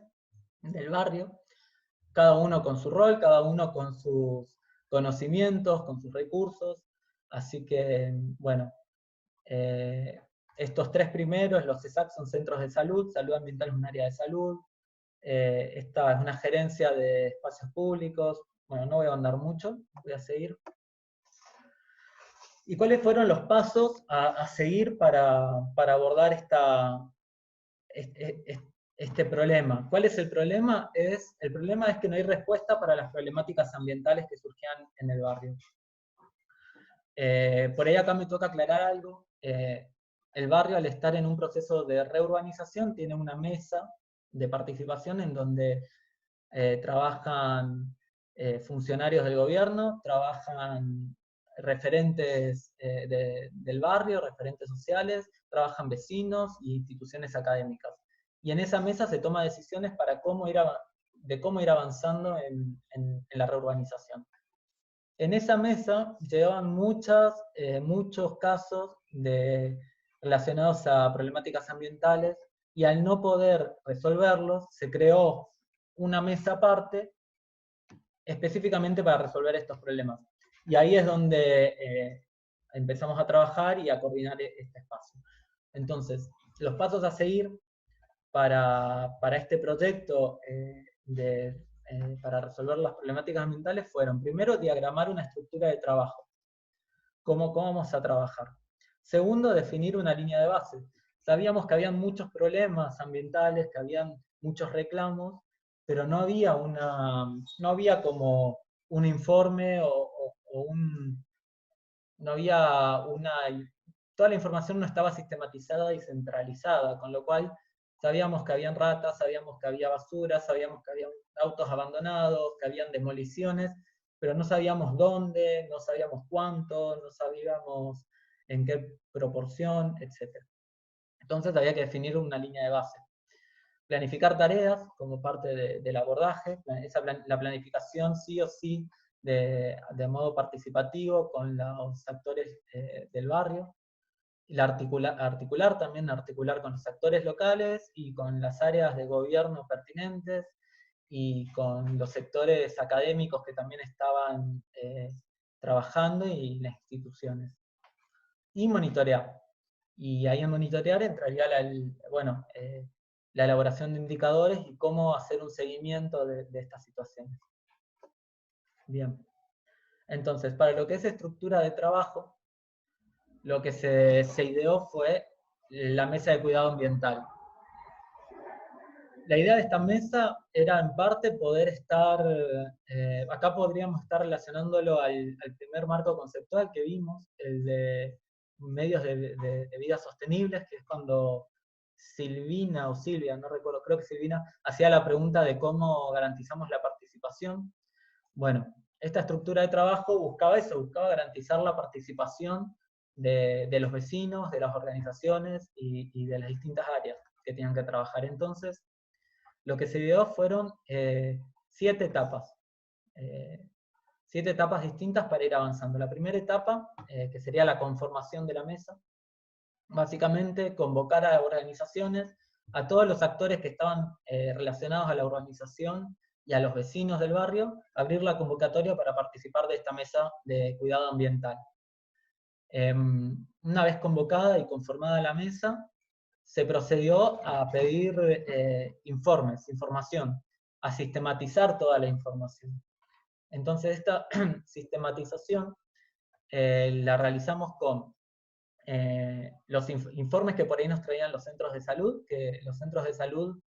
del barrio, cada uno con su rol, cada uno con sus conocimientos, con sus recursos. Así que, bueno, estos 3 primeros, los CESAC, son centros de salud, salud ambiental es un área de salud, esta es una gerencia de espacios públicos. Bueno, no voy a ahondar mucho, voy a seguir. ¿Y cuáles fueron los pasos a seguir para abordar este problema? ¿Cuál es el problema? El problema es que no hay respuesta para las problemáticas ambientales que surgían en el barrio. Por ahí acá me toca aclarar algo. El barrio, al estar en un proceso de reurbanización, tiene una mesa de participación en donde trabajan funcionarios del gobierno, trabajan referentes del barrio, referentes sociales, trabajan vecinos e instituciones académicas. Y en esa mesa se toman decisiones para cómo ir avanzando en la reurbanización. En esa mesa llevaban muchos casos relacionados a problemáticas ambientales, y al no poder resolverlos, se creó una mesa aparte específicamente para resolver estos problemas. Y ahí es donde empezamos a trabajar y a coordinar este espacio. Entonces, los pasos a seguir para este proyecto para resolver las problemáticas ambientales fueron: primero, diagramar una estructura de trabajo. ¿Cómo vamos a trabajar? Segundo, definir una línea de base. Sabíamos que habían muchos problemas ambientales, que habían muchos reclamos, pero no había como un informe toda la información no estaba sistematizada y centralizada, con lo cual sabíamos que habían ratas, sabíamos que había basura, sabíamos que había autos abandonados, que habían demoliciones, pero no sabíamos dónde, no sabíamos cuánto, no sabíamos en qué proporción, etc. Entonces había que definir una línea de base. Planificar tareas como parte del abordaje, la planificación sí o sí de modo participativo con los actores del barrio. Articular con los actores locales y con las áreas de gobierno pertinentes y con los sectores académicos que también estaban trabajando y las instituciones. Y monitorear. Y ahí en monitorear entraría la elaboración de indicadores y cómo hacer un seguimiento de estas situaciones. Bien. Entonces, para lo que es estructura de trabajo, lo que se ideó fue la mesa de cuidado ambiental. La idea de esta mesa era en parte poder estar, acá podríamos estar relacionándolo al primer marco conceptual que vimos, el de medios de vida sostenibles, que es cuando Silvina o Silvia, no recuerdo, creo que Silvina, hacía la pregunta de cómo garantizamos la participación. Bueno, esta estructura de trabajo buscaba eso, buscaba garantizar la participación de los vecinos, de las organizaciones y de las distintas áreas que tenían que trabajar. Entonces, lo que se dio fueron 7 etapas. 7 etapas distintas para ir avanzando. La primera etapa, que sería la conformación de la mesa, básicamente convocar a organizaciones, a todos los actores que estaban relacionados a la urbanización y a los vecinos del barrio, abrir la convocatoria para participar de esta mesa de cuidado ambiental. Una vez convocada y conformada la mesa, se procedió a pedir información, a sistematizar toda la información. Entonces esta sistematización la realizamos con los informes que por ahí nos traían los centros de salud, que los centros de salud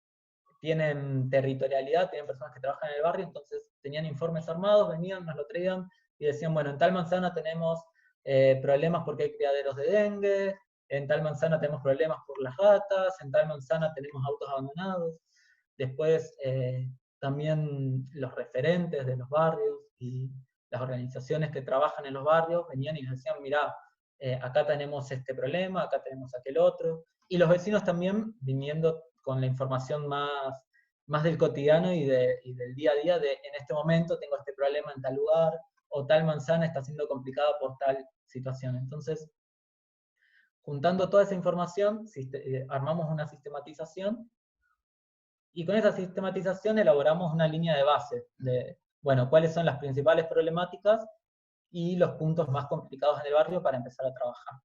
tienen territorialidad, tienen personas que trabajan en el barrio, entonces tenían informes armados, venían, nos lo traían y decían, bueno, en tal manzana tenemos problemas porque hay criaderos de dengue, en tal manzana tenemos problemas por las ratas, en tal manzana tenemos autos abandonados. Después también los referentes de los barrios y las organizaciones que trabajan en los barrios venían y nos decían, mirá, acá tenemos este problema, acá tenemos aquel otro, y los vecinos también viniendo con la información más del cotidiano y del día a día de, en este momento tengo este problema en tal lugar, o tal manzana está siendo complicada por tal situación. Entonces, juntando toda esa información, armamos una sistematización, y con esa sistematización elaboramos una línea de base de, bueno, cuáles son las principales problemáticas y los puntos más complicados en el barrio para empezar a trabajar.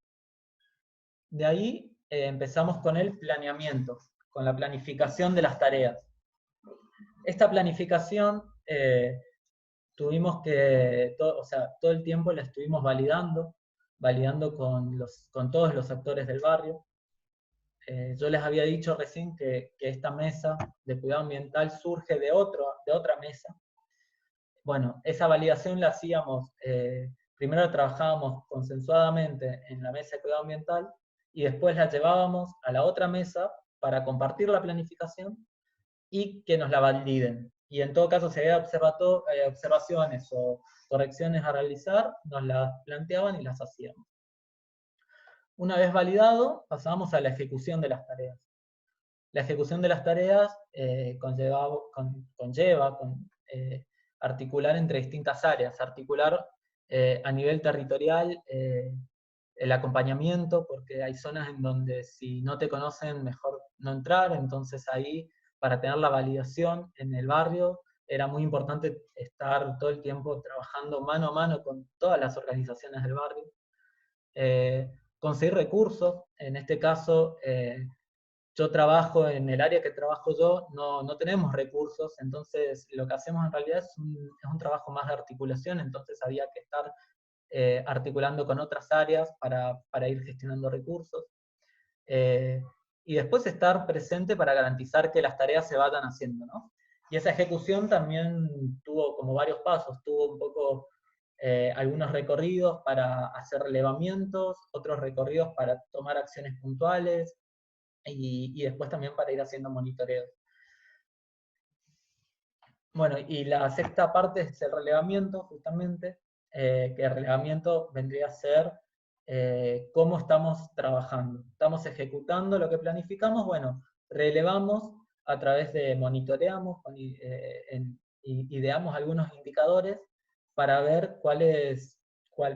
De ahí empezamos con el planeamiento, con la planificación de las tareas. Esta planificación tuvimos que, todo el tiempo la estuvimos validando con todos los actores del barrio. Yo les había dicho recién que esta mesa de cuidado ambiental surge de otra mesa. Bueno, esa validación la hacíamos, primero trabajábamos consensuadamente en la mesa de cuidado ambiental, y después la llevábamos a la otra mesa para compartir la planificación y que nos la validen. Y en todo caso, si había observaciones o correcciones a realizar, nos las planteaban y las hacíamos. Una vez validado, pasábamos a la ejecución de las tareas. La ejecución de las tareas conlleva articular entre distintas áreas, articular a nivel territorial el acompañamiento, porque hay zonas en donde si no te conocen mejor no entrar, entonces ahí para tener la validación en el barrio era muy importante estar todo el tiempo trabajando mano a mano con todas las organizaciones del barrio. Conseguir recursos, en este caso yo trabajo en el área que trabajo yo, no tenemos recursos, entonces lo que hacemos en realidad es un trabajo más de articulación, entonces había que estar articulando con otras áreas para ir gestionando recursos. Y después estar presente para garantizar que las tareas se vayan haciendo, ¿no? Y esa ejecución también tuvo como varios pasos, tuvo un poco algunos recorridos para hacer relevamientos, otros recorridos para tomar acciones puntuales, y después también para ir haciendo monitoreos. Bueno, y la sexta parte es el relevamiento, justamente, que el relevamiento vendría a ser cómo estamos trabajando. ¿Estamos ejecutando lo que planificamos? Bueno, relevamos a través de monitoreamos, ideamos algunos indicadores para ver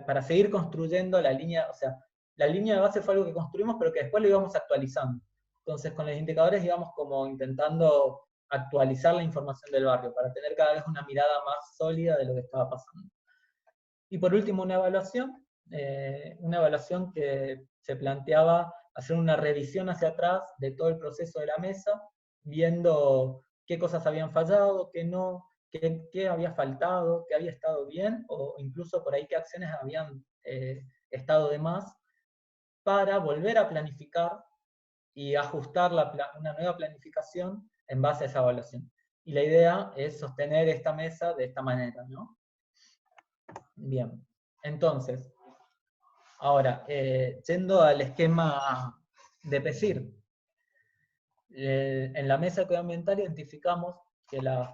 para seguir construyendo la línea, o sea, la línea de base fue algo que construimos, pero que después lo íbamos actualizando. Entonces, con los indicadores íbamos como intentando actualizar la información del barrio, para tener cada vez una mirada más sólida de lo que estaba pasando. Y por último, una evaluación que se planteaba hacer una revisión hacia atrás de todo el proceso de la mesa, viendo qué cosas habían fallado, qué no, qué había faltado, qué había estado bien, o incluso por ahí qué acciones habían estado de más, para volver a planificar y ajustar una nueva planificación en base a esa evaluación. Y la idea es sostener esta mesa de esta manera, ¿no? Bien, entonces, ahora, yendo al esquema de PESIR, en la mesa de cuidado ambiental identificamos que las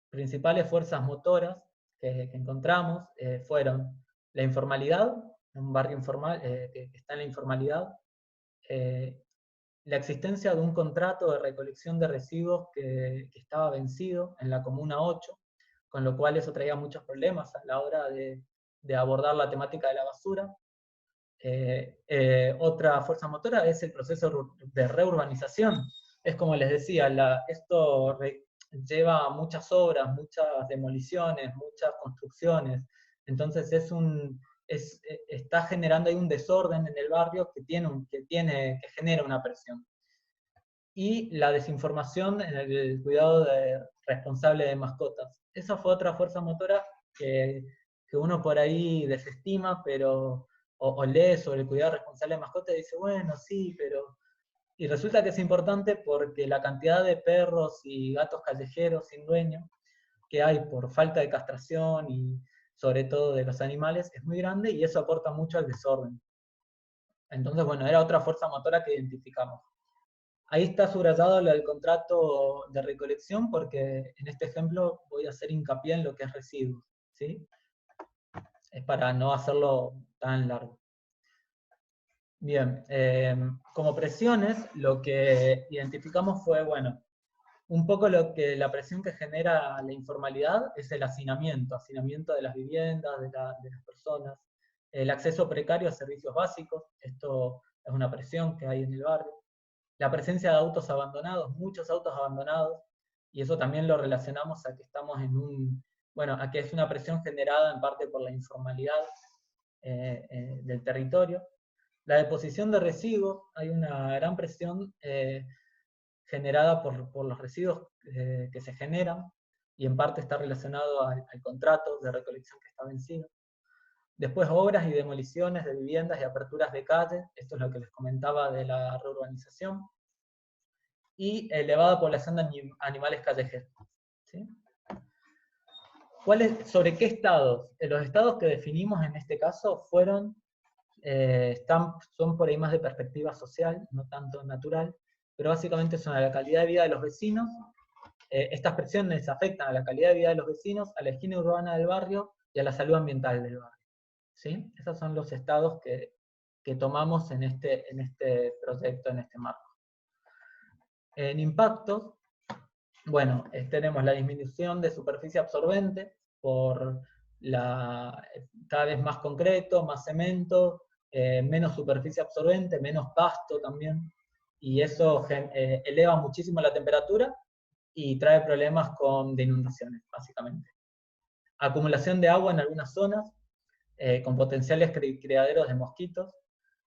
principales fuerzas motoras que encontramos fueron la informalidad, un barrio informal que está en la informalidad, la existencia de un contrato de recolección de residuos que estaba vencido en la Comuna 8, con lo cual eso traía muchos problemas a la hora de abordar la temática de la basura. Otra fuerza motora es el proceso de reurbanización. Es como les decía, esto lleva muchas obras, muchas demoliciones, muchas construcciones, entonces está generando ahí un desorden en el barrio que genera una presión. Y la desinformación en el cuidado responsable de mascotas. Esa fue otra fuerza motora que uno por ahí desestima, pero o lee sobre el cuidado responsable de mascotas y dice, bueno, sí, pero... Y resulta que es importante porque la cantidad de perros y gatos callejeros sin dueño que hay por falta de castración y sobre todo de los animales es muy grande y eso aporta mucho al desorden. Entonces, bueno, era otra fuerza motora que identificamos. Ahí está subrayado el contrato de recolección porque en este ejemplo voy a hacer hincapié en lo que es residuos, ¿sí? Es para no hacerlo tan largo. Bien, como presiones, lo que identificamos fue, bueno, un poco la presión que genera la informalidad es el hacinamiento de las viviendas, de las personas, el acceso precario a servicios básicos, esto es una presión que hay en el barrio, la presencia de autos abandonados, muchos autos abandonados, y eso también lo relacionamos a que estamos a que es una presión generada en parte por la informalidad del territorio. La deposición de residuos, hay una gran presión generada por los residuos que se generan, y en parte está relacionado al contrato de recolección que está vencido. Después obras y demoliciones de viviendas y aperturas de calles, esto es lo que les comentaba de la reurbanización, y elevada población de animales callejeros. ¿Sí? ¿Sobre qué estados? Los estados que definimos en este caso son por ahí más de perspectiva social, no tanto natural, pero básicamente son a la calidad de vida de los vecinos. Estas presiones afectan a la calidad de vida de los vecinos, a la higiene urbana del barrio y a la salud ambiental del barrio. ¿Sí? Esos son los estados que tomamos en este proyecto, en este marco. En impactos, bueno, tenemos la disminución de superficie absorbente por cada vez más concreto, más cemento, menos superficie absorbente, menos pasto también, y eso eleva muchísimo la temperatura y trae problemas de inundaciones, básicamente. Acumulación de agua en algunas zonas, con potenciales criaderos de mosquitos.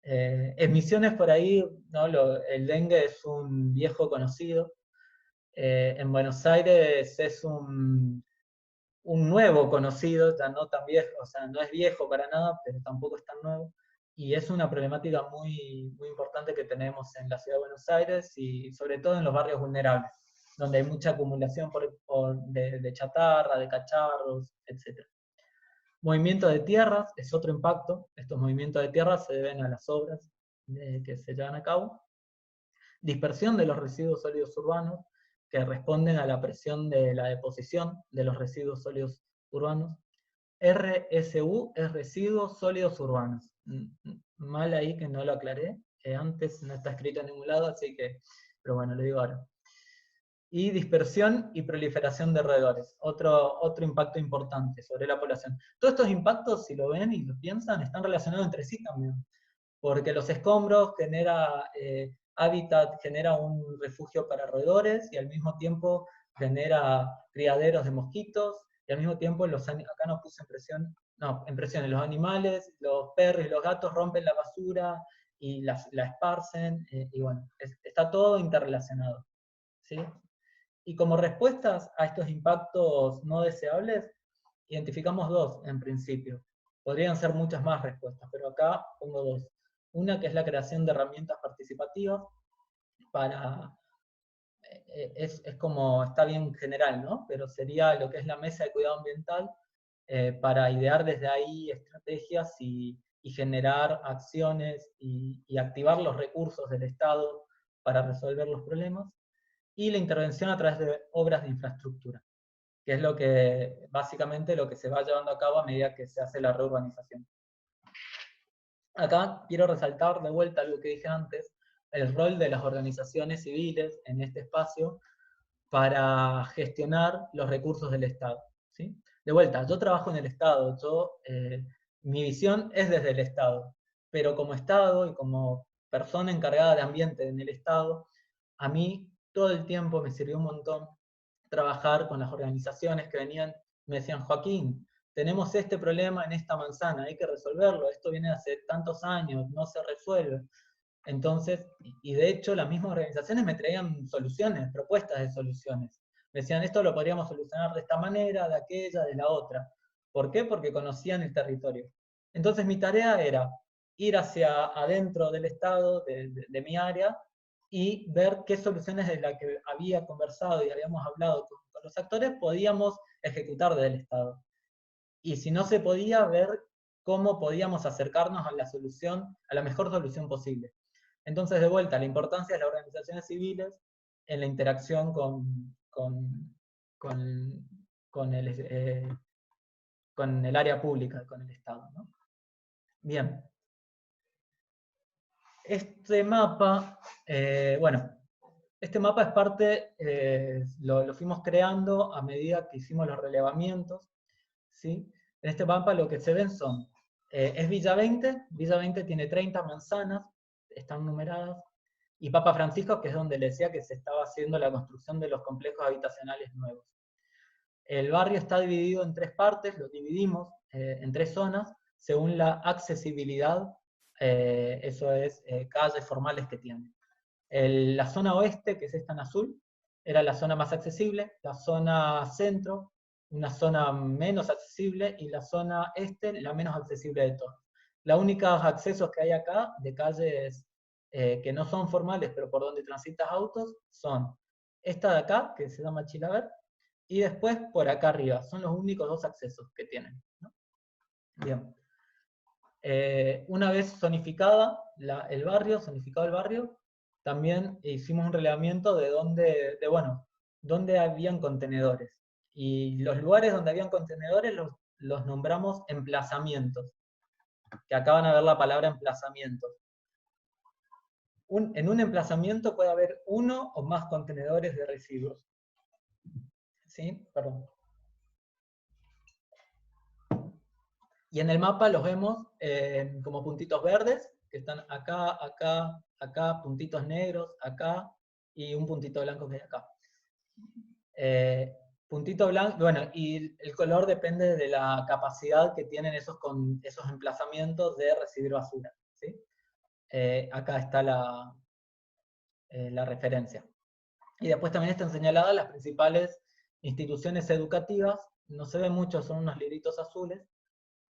Emisiones por ahí, ¿no? El dengue es un viejo conocido. En Buenos Aires es un nuevo conocido, ya no tan viejo, o sea, no es viejo para nada, pero tampoco es tan nuevo. Y es una problemática muy, muy importante que tenemos en la ciudad de Buenos Aires y sobre todo en los barrios vulnerables, donde hay mucha acumulación de chatarra, de cacharros, etc. Movimiento de tierras es otro impacto. Estos movimientos de tierras se deben a las obras que se llevan a cabo. Dispersión de los residuos sólidos urbanos, que responden a la presión de la deposición de los residuos sólidos urbanos. RSU es residuos sólidos urbanos. Mal ahí que no lo aclaré, antes no está escrito en ningún lado, así que, pero bueno, lo digo ahora. Y dispersión y proliferación de roedores, otro impacto importante sobre la población. Todos estos impactos, si lo ven y lo piensan, están relacionados entre sí también, porque los escombros genera hábitat, genera un refugio para roedores, y al mismo tiempo genera criaderos de mosquitos, y al mismo tiempo, acá no puse en presión, los animales, los perros y los gatos rompen la basura y la esparcen, y bueno, está todo interrelacionado, ¿sí? Y como respuestas a estos impactos no deseables, identificamos dos en principio. Podrían ser muchas más respuestas, pero acá pongo dos. Una que es la creación de herramientas participativas es como, está bien general, ¿no? Pero sería lo que es la mesa de cuidado ambiental, para idear desde ahí estrategias y generar acciones y activar los recursos del Estado para resolver los problemas. Y la intervención a través de obras de infraestructura, que es básicamente lo que se va llevando a cabo a medida que se hace la reurbanización. Acá quiero resaltar de vuelta algo que dije antes, el rol de las organizaciones civiles en este espacio para gestionar los recursos del Estado, ¿sí? De vuelta, yo trabajo en el Estado, mi visión es desde el Estado, pero como Estado y como persona encargada de ambiente en el Estado, a mí todo el tiempo me sirvió un montón trabajar con las organizaciones que me decían, Joaquín, tenemos este problema en esta manzana, hay que resolverlo, esto viene hace tantos años, no se resuelve. Entonces, y de hecho las mismas organizaciones me traían soluciones, propuestas de soluciones. Me decían, esto lo podríamos solucionar de esta manera, de aquella, de la otra. ¿Por qué? Porque conocían el territorio. Entonces mi tarea era ir hacia adentro del Estado, de mi área, y ver qué soluciones de las que había conversado y habíamos hablado con los actores podíamos ejecutar desde el Estado. Y si no se podía, ver cómo podíamos acercarnos a la solución, a la mejor solución posible. Entonces, de vuelta, la importancia de las organizaciones civiles en la interacción con el área pública, con el Estado, ¿no? Bien. Este mapa, este mapa es parte, lo fuimos creando a medida que hicimos los relevamientos, ¿sí? En este mapa lo que se ven son, es Villa 20 tiene 30 manzanas, están numeradas, y Papa Francisco, que es donde le decía que se estaba haciendo la construcción de los complejos habitacionales nuevos. El barrio está dividido en 3 partes, lo dividimos en 3 zonas, según la accesibilidad, eso es, calles formales que tiene. La zona oeste, que es esta en azul, era la zona más accesible, la zona centro, una zona menos accesible, y la zona este, la menos accesible de todas. Los únicos accesos que hay acá, de calles que no son formales, pero por donde transitas autos, son esta de acá, que se llama Chilaver, y después por acá arriba. Son los únicos 2 accesos que tienen, ¿no? Bien. Una vez zonificado el barrio, también hicimos un relevamiento de dónde habían contenedores. Y los lugares donde habían contenedores los nombramos emplazamientos, que acá van a ver la palabra emplazamientos. En un emplazamiento puede haber 1 o más contenedores de residuos. ¿Sí? Perdón. Y en el mapa los vemos como puntitos verdes, que están acá, acá, acá, puntitos negros, acá, y un puntito blanco que hay acá. Puntito blanco, bueno, y el color depende de la capacidad que tienen esos emplazamientos de recibir basura, ¿sí? Acá está la referencia. Y después también están señaladas las principales instituciones educativas, no se ven mucho, son unos libritos azules,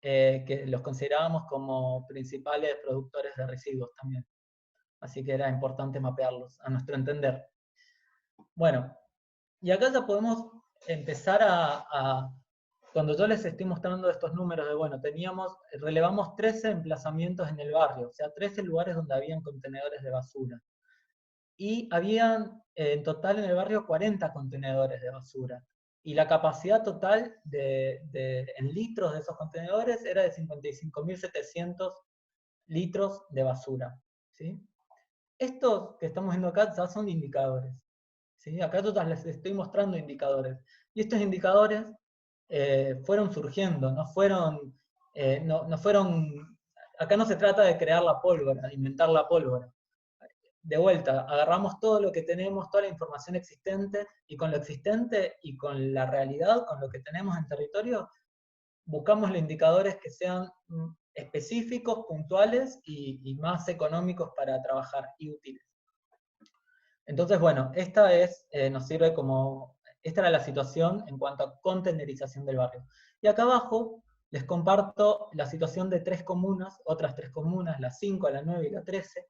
que los considerábamos como principales productores de residuos también. Así que era importante mapearlos, a nuestro entender. Bueno, y acá ya podemos empezar cuando yo les estoy mostrando estos números de, relevamos 13 emplazamientos en el barrio, o sea, 13 lugares donde habían contenedores de basura. Y habían en total en el barrio 40 contenedores de basura. Y la capacidad total en litros de esos contenedores era de 55.700 litros de basura, ¿sí? Estos que estamos viendo acá ya son indicadores, ¿sí? Acá yo les estoy mostrando indicadores. Y estos indicadores fueron surgiendo, no fueron... Acá no se trata de crear la pólvora, de inventar la pólvora. De vuelta, agarramos todo lo que tenemos, toda la información existente, y con lo existente y con la realidad, con lo que tenemos en territorio, buscamos los indicadores que sean específicos, puntuales y más económicos para trabajar y útiles. Entonces, bueno, esta era la situación en cuanto a contenerización del barrio. Y acá abajo les comparto la situación de 3 comunas, otras 3 comunas, la 5, la 9 y la 13,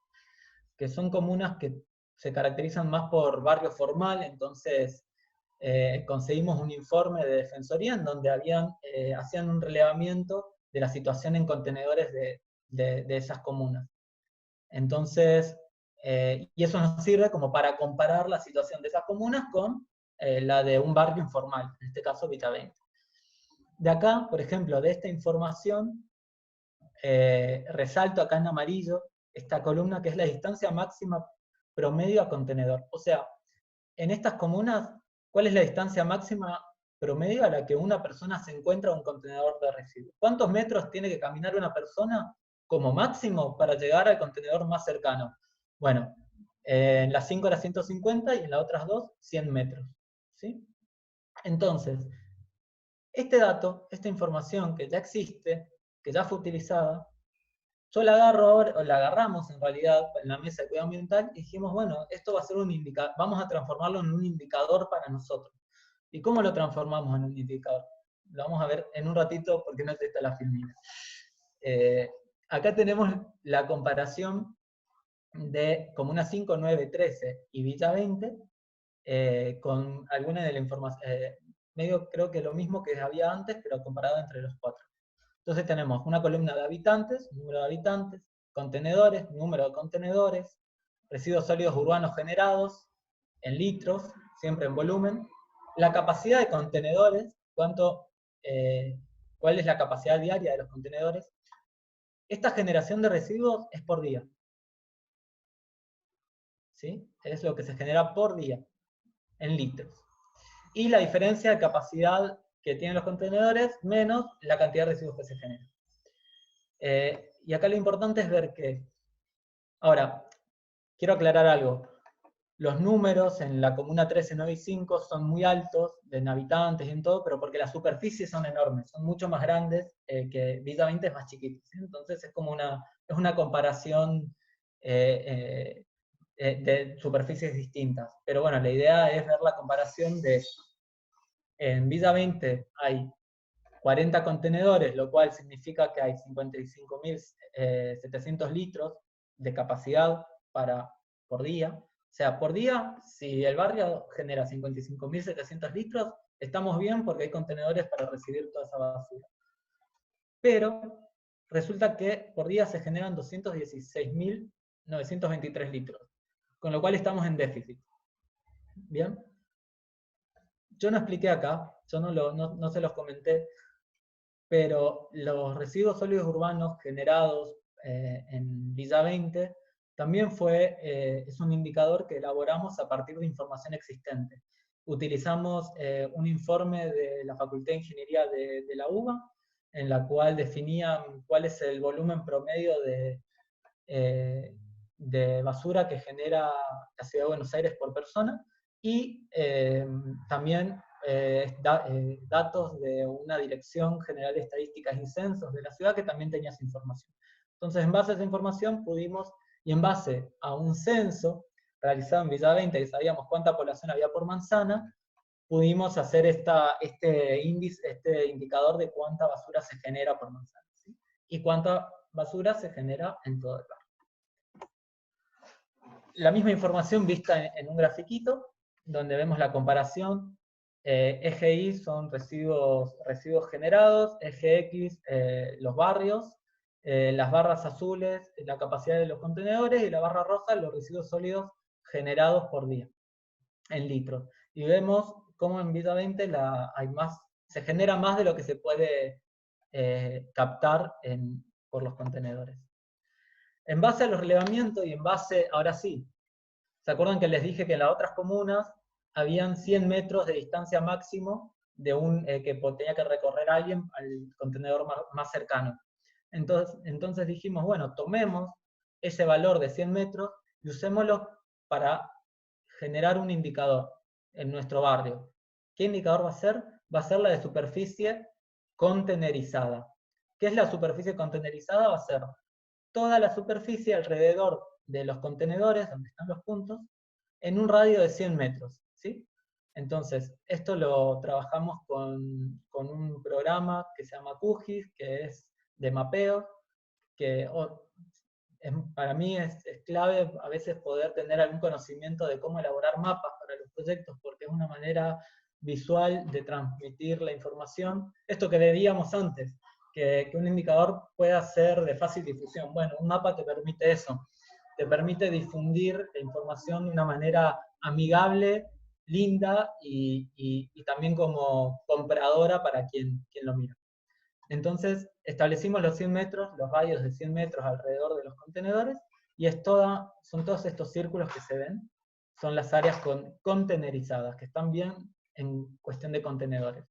que son comunas que se caracterizan más por barrio formal. Entonces conseguimos un informe de Defensoría en donde hacían un relevamiento de la situación en contenedores de esas comunas. Entonces, y eso nos sirve como para comparar la situación de esas comunas con la de un barrio informal, en este caso Villa 20. De acá, por ejemplo, de esta información, resalto acá en amarillo esta columna que es la distancia máxima promedio a contenedor. O sea, en estas comunas, ¿cuál es la distancia máxima promedio a la que una persona se encuentra a un contenedor de residuos? ¿Cuántos metros tiene que caminar una persona como máximo para llegar al contenedor más cercano? Bueno, en las 5 era 150 y en las otras 2, 100 metros. ¿Sí? Entonces, este dato, esta información que ya existe, que ya fue utilizada, yo la agarro ahora, o la agarramos en realidad en la mesa de cuidado ambiental, y dijimos, bueno, esto va a ser un indicador, vamos a transformarlo en un indicador para nosotros. ¿Y cómo lo transformamos en un indicador? Lo vamos a ver en un ratito porque no está la filmina. acá tenemos la comparación de Comuna 5, 9, 13 y Villa 20, con alguna de la información, medio creo que lo mismo que había antes, pero comparado entre los 4. Entonces tenemos una columna de habitantes, número de habitantes, contenedores, número de contenedores, residuos sólidos urbanos generados en litros, siempre en volumen, la capacidad de contenedores, cuál es la capacidad diaria de los contenedores. Esta generación de residuos es por día, ¿sí? Es lo que se genera por día, en litros. Y la diferencia de capacidad que tienen los contenedores menos la cantidad de residuos que se generan. Y acá lo importante es ver que... Ahora, quiero aclarar algo. Los números en la comuna 13, 9 y 5 son muy altos, en habitantes y en todo, pero porque las superficies son enormes, son mucho más grandes, que Villa 20 es más chiquito, ¿sí? Entonces es como una comparación de superficies distintas. Pero bueno, la idea es ver la comparación de... En Villa 20 hay 40 contenedores, lo cual significa que hay 55.700 litros de capacidad por día. O sea, por día, si el barrio genera 55.700 litros, estamos bien porque hay contenedores para recibir toda esa basura. Pero resulta que por día se generan 216.923 litros, con lo cual estamos en déficit. ¿Bien? Yo no expliqué acá, yo no se los comenté, pero los residuos sólidos urbanos generados en Villa 20 también es un indicador que elaboramos a partir de información existente. Utilizamos un informe de la Facultad de Ingeniería de la UBA, en la cual definían cuál es el volumen promedio de basura que genera la Ciudad de Buenos Aires por persona, y también datos de una Dirección General de Estadísticas y Censos de la ciudad que también tenía esa información. Entonces, en base a esa información pudimos, y en base a un censo realizado en Villa 20, que sabíamos cuánta población había por manzana, pudimos hacer este indicador de cuánta basura se genera por manzana, ¿sí? Y cuánta basura se genera en todo el barrio. La misma información vista en un grafiquito, donde vemos la comparación. Eje Y son residuos generados, eje X los barrios, las barras azules la capacidad de los contenedores, y la barra roja los residuos sólidos generados por día, en litros. Y vemos cómo en Villa 20 se genera más de lo que se puede captar por los contenedores. En base a los relevamientos y en base, ahora sí, ¿se acuerdan que les dije que en las otras comunas habían 100 metros de distancia máximo de que tenía que recorrer alguien al contenedor más cercano? Entonces dijimos, bueno, tomemos ese valor de 100 metros y usémoslo para generar un indicador en nuestro barrio. ¿Qué indicador va a ser? Va a ser la de superficie contenerizada. ¿Qué es la superficie contenerizada? Va a ser toda la superficie alrededor de los contenedores, donde están los puntos, en un radio de 100 metros, ¿sí? Entonces, esto lo trabajamos con un programa que se llama QGIS, que es de mapeo, que para mí es clave a veces poder tener algún conocimiento de cómo elaborar mapas para los proyectos, porque es una manera visual de transmitir la información. Esto que veíamos antes, que un indicador pueda ser de fácil difusión. Bueno, un mapa te permite eso, te permite difundir la información de una manera amigable, linda y también como compradora para quien lo mira. Entonces establecimos los 100 metros, los radios de 100 metros alrededor de los contenedores, y son todos estos círculos que se ven, son las áreas contenerizadas, que están bien en cuestión de contenedores.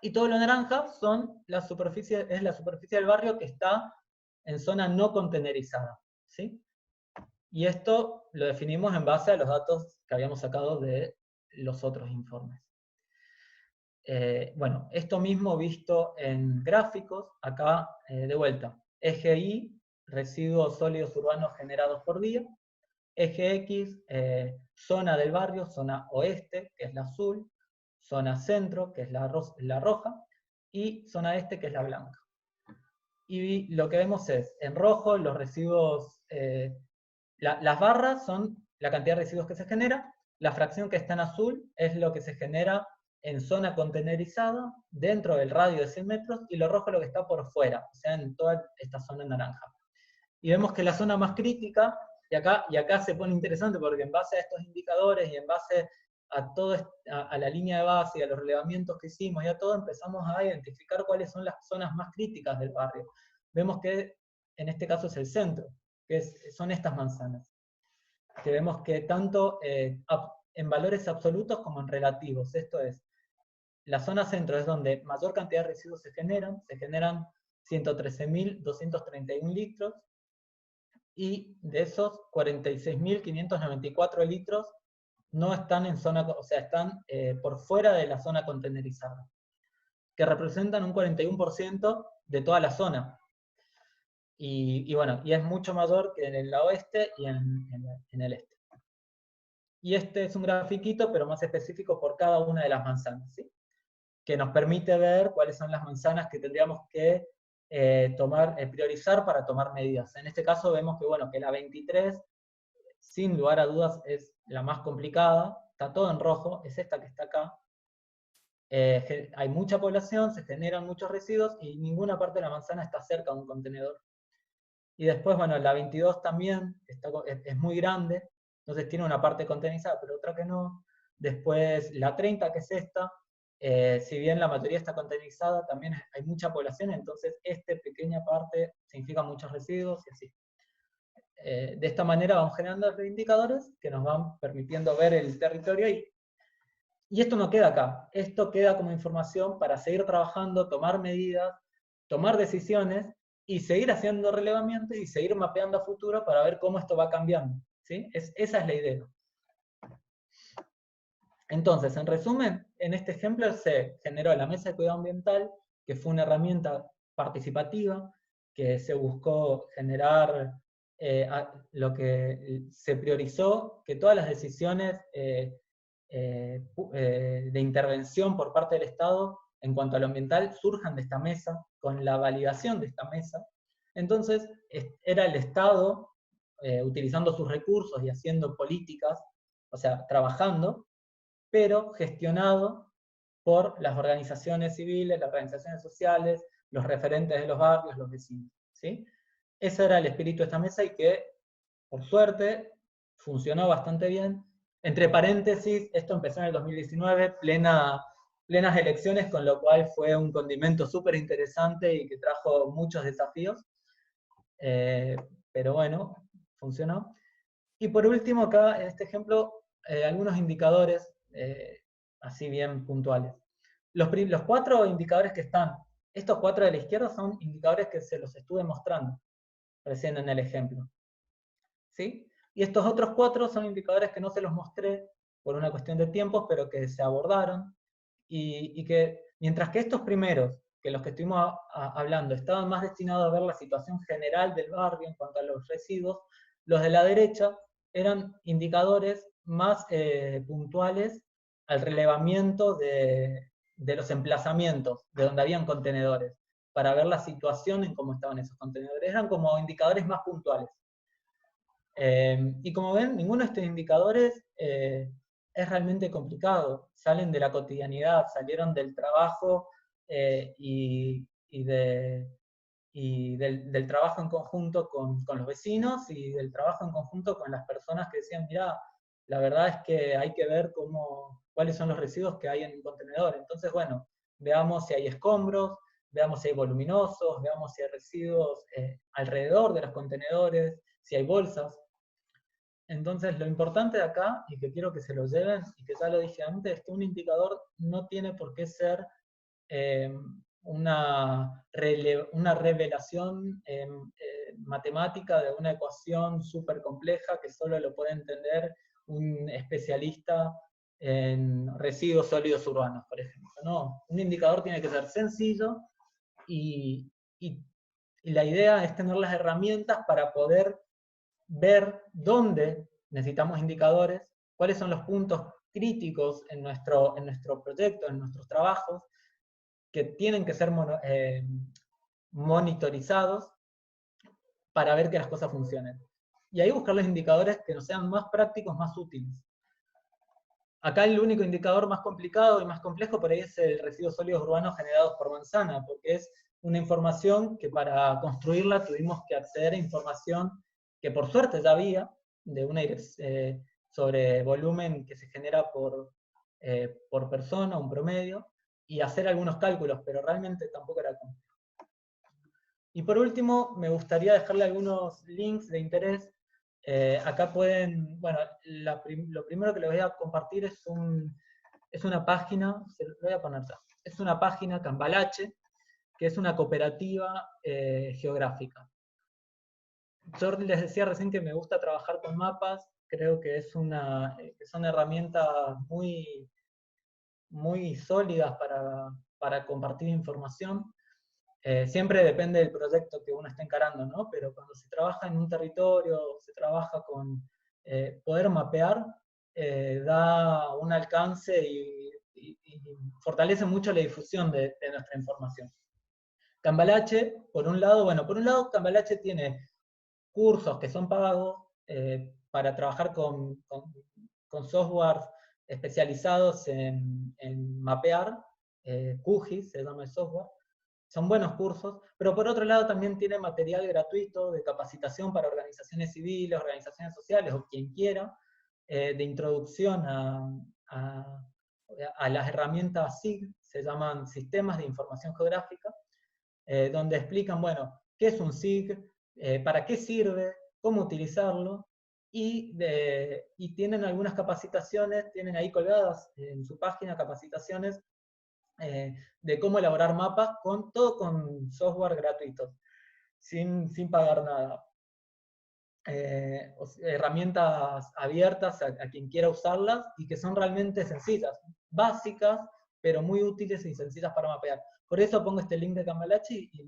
Y todo lo naranja es la superficie del barrio que está en zona no contenerizada, ¿sí? Y esto lo definimos en base a los datos que habíamos sacado de los otros informes. Bueno, esto mismo visto en gráficos, acá de vuelta, eje Y, residuos sólidos urbanos generados por día, eje X, zona del barrio, zona oeste, que es la azul, zona centro, que es la roja, y zona este, que es la blanca. y lo que vemos es, en rojo, los residuos, las barras son la cantidad de residuos que se genera, la fracción que está en azul es lo que se genera en zona contenerizada, dentro del radio de 100 metros, y lo rojo es lo que está por fuera, o sea, en toda esta zona naranja. Y vemos que la zona más crítica, y acá se pone interesante porque en base a estos indicadores y en base a la línea de base y a los relevamientos que hicimos y a todo, empezamos a identificar cuáles son las zonas más críticas del barrio. Vemos que en este caso es el centro, que son estas manzanas, que vemos que tanto en valores absolutos como en relativos. Esto es, la zona centro es donde mayor cantidad de residuos se generan 113.231 litros, y de esos 46.594 litros no están en zona, o sea, están por fuera de la zona contenerizada, que representan un 41% de toda la zona. Y bueno, y es mucho mayor que en el oeste y en el este. Y este es un grafiquito, pero más específico por cada una de las manzanas, ¿sí? Que nos permite ver cuáles son las manzanas que tendríamos que priorizar para tomar medidas. En este caso vemos que, bueno, que la 23, sin lugar a dudas, es la más complicada, está todo en rojo, es esta que está acá. Hay mucha población, se generan muchos residuos y ninguna parte de la manzana está cerca de un contenedor. Y después, bueno, la 22 también es muy grande, entonces tiene una parte contenerizada, pero otra que no. Después la 30, que es esta, si bien la mayoría está contenerizada, también hay mucha población, entonces esta pequeña parte significa muchos residuos y así. De esta manera vamos generando indicadores que nos van permitiendo ver el territorio y esto no queda acá, esto queda como información para seguir trabajando, tomar medidas, tomar decisiones y seguir haciendo relevamientos y seguir mapeando a futuro para ver cómo esto va cambiando, ¿sí? Esa es la idea. Entonces, en resumen, en este ejemplo se generó la mesa de cuidado ambiental, que fue una herramienta participativa, que se buscó generar lo que se priorizó, que todas las decisiones de intervención por parte del Estado en cuanto a lo ambiental surjan de esta mesa, con la validación de esta mesa. Entonces, era el Estado utilizando sus recursos y haciendo políticas, o sea, trabajando, pero gestionado por las organizaciones civiles, las organizaciones sociales, los referentes de los barrios, los vecinos, ¿sí? Ese era el espíritu de esta mesa y que, por suerte, funcionó bastante bien. Entre paréntesis, esto empezó en el 2019, plenas elecciones, con lo cual fue un condimento súper interesante y que trajo muchos desafíos. Pero bueno, funcionó. Y por último, acá en este ejemplo, algunos indicadores así bien puntuales. Los 4 indicadores que están, estos 4 de la izquierda son indicadores que se los estuve mostrando recién en el ejemplo, ¿sí? Y estos otros 4 son indicadores que no se los mostré por una cuestión de tiempos, pero que se abordaron, y que mientras que estos primeros, que los que estuvimos hablando, estaban más destinados a ver la situación general del barrio en cuanto a los residuos, los de la derecha eran indicadores más puntuales al relevamiento de los emplazamientos, de donde habían contenedores, para ver la situación en cómo estaban esos contenedores. Eran como indicadores más puntuales. Y como ven, ninguno de estos indicadores es realmente complicado. Salen de la cotidianidad, salieron del trabajo y del trabajo en conjunto con los vecinos y del trabajo en conjunto con las personas que decían, mirá, la verdad es que hay que ver cuáles son los residuos que hay en un contenedor. Entonces, bueno, veamos si hay escombros, veamos si hay voluminosos, veamos si hay residuos alrededor de los contenedores, si hay bolsas. Entonces, lo importante de acá, y que quiero que se lo lleven, y que ya lo dije antes, es que un indicador no tiene por qué ser una revelación matemática de una ecuación súper compleja que solo lo puede entender un especialista en residuos sólidos urbanos, por ejemplo. No, un indicador tiene que ser sencillo y la idea es tener las herramientas para poder ver dónde necesitamos indicadores, cuáles son los puntos críticos en nuestro proyecto, en nuestros trabajos, que tienen que ser monitorizados para ver que las cosas funcionen. Y ahí buscar los indicadores que nos sean más prácticos, más útiles. Acá el único indicador más complicado y más complejo por ahí es el residuos sólidos urbanos generados por manzana, porque es una información que para construirla tuvimos que acceder a información que por suerte ya había, de una sobre volumen que se genera por persona, un promedio, y hacer algunos cálculos, pero realmente tampoco era complejo. Y por último, me gustaría dejarle algunos links de interés. Acá pueden, bueno, lo primero que les voy a compartir es una página, se lo voy a poner ya, es una página Cambalache, que es una cooperativa geográfica. Yo les decía recién que me gusta trabajar con mapas, creo que son herramientas muy, muy sólidas para compartir información. Siempre depende del proyecto que uno esté encarando, ¿no? Pero cuando se trabaja en un territorio, se trabaja con poder mapear, da un alcance y fortalece mucho la difusión de nuestra información. Cambalache, por un lado, Cambalache tiene cursos que son pagos para trabajar con softwares especializados en mapear, QGIS se llama el software. Son buenos cursos, pero por otro lado también tiene material gratuito de capacitación para organizaciones civiles, organizaciones sociales o quien quiera, de introducción a las herramientas SIG, se llaman Sistemas de Información Geográfica, donde explican, bueno, qué es un SIG, para qué sirve, cómo utilizarlo, y tienen algunas capacitaciones, tienen ahí colgadas en su página capacitaciones de cómo elaborar mapas, todo con software gratuito, sin pagar nada. Herramientas abiertas a quien quiera usarlas y que son realmente sencillas, básicas, pero muy útiles y sencillas para mapear. Por eso pongo este link de Cambalache y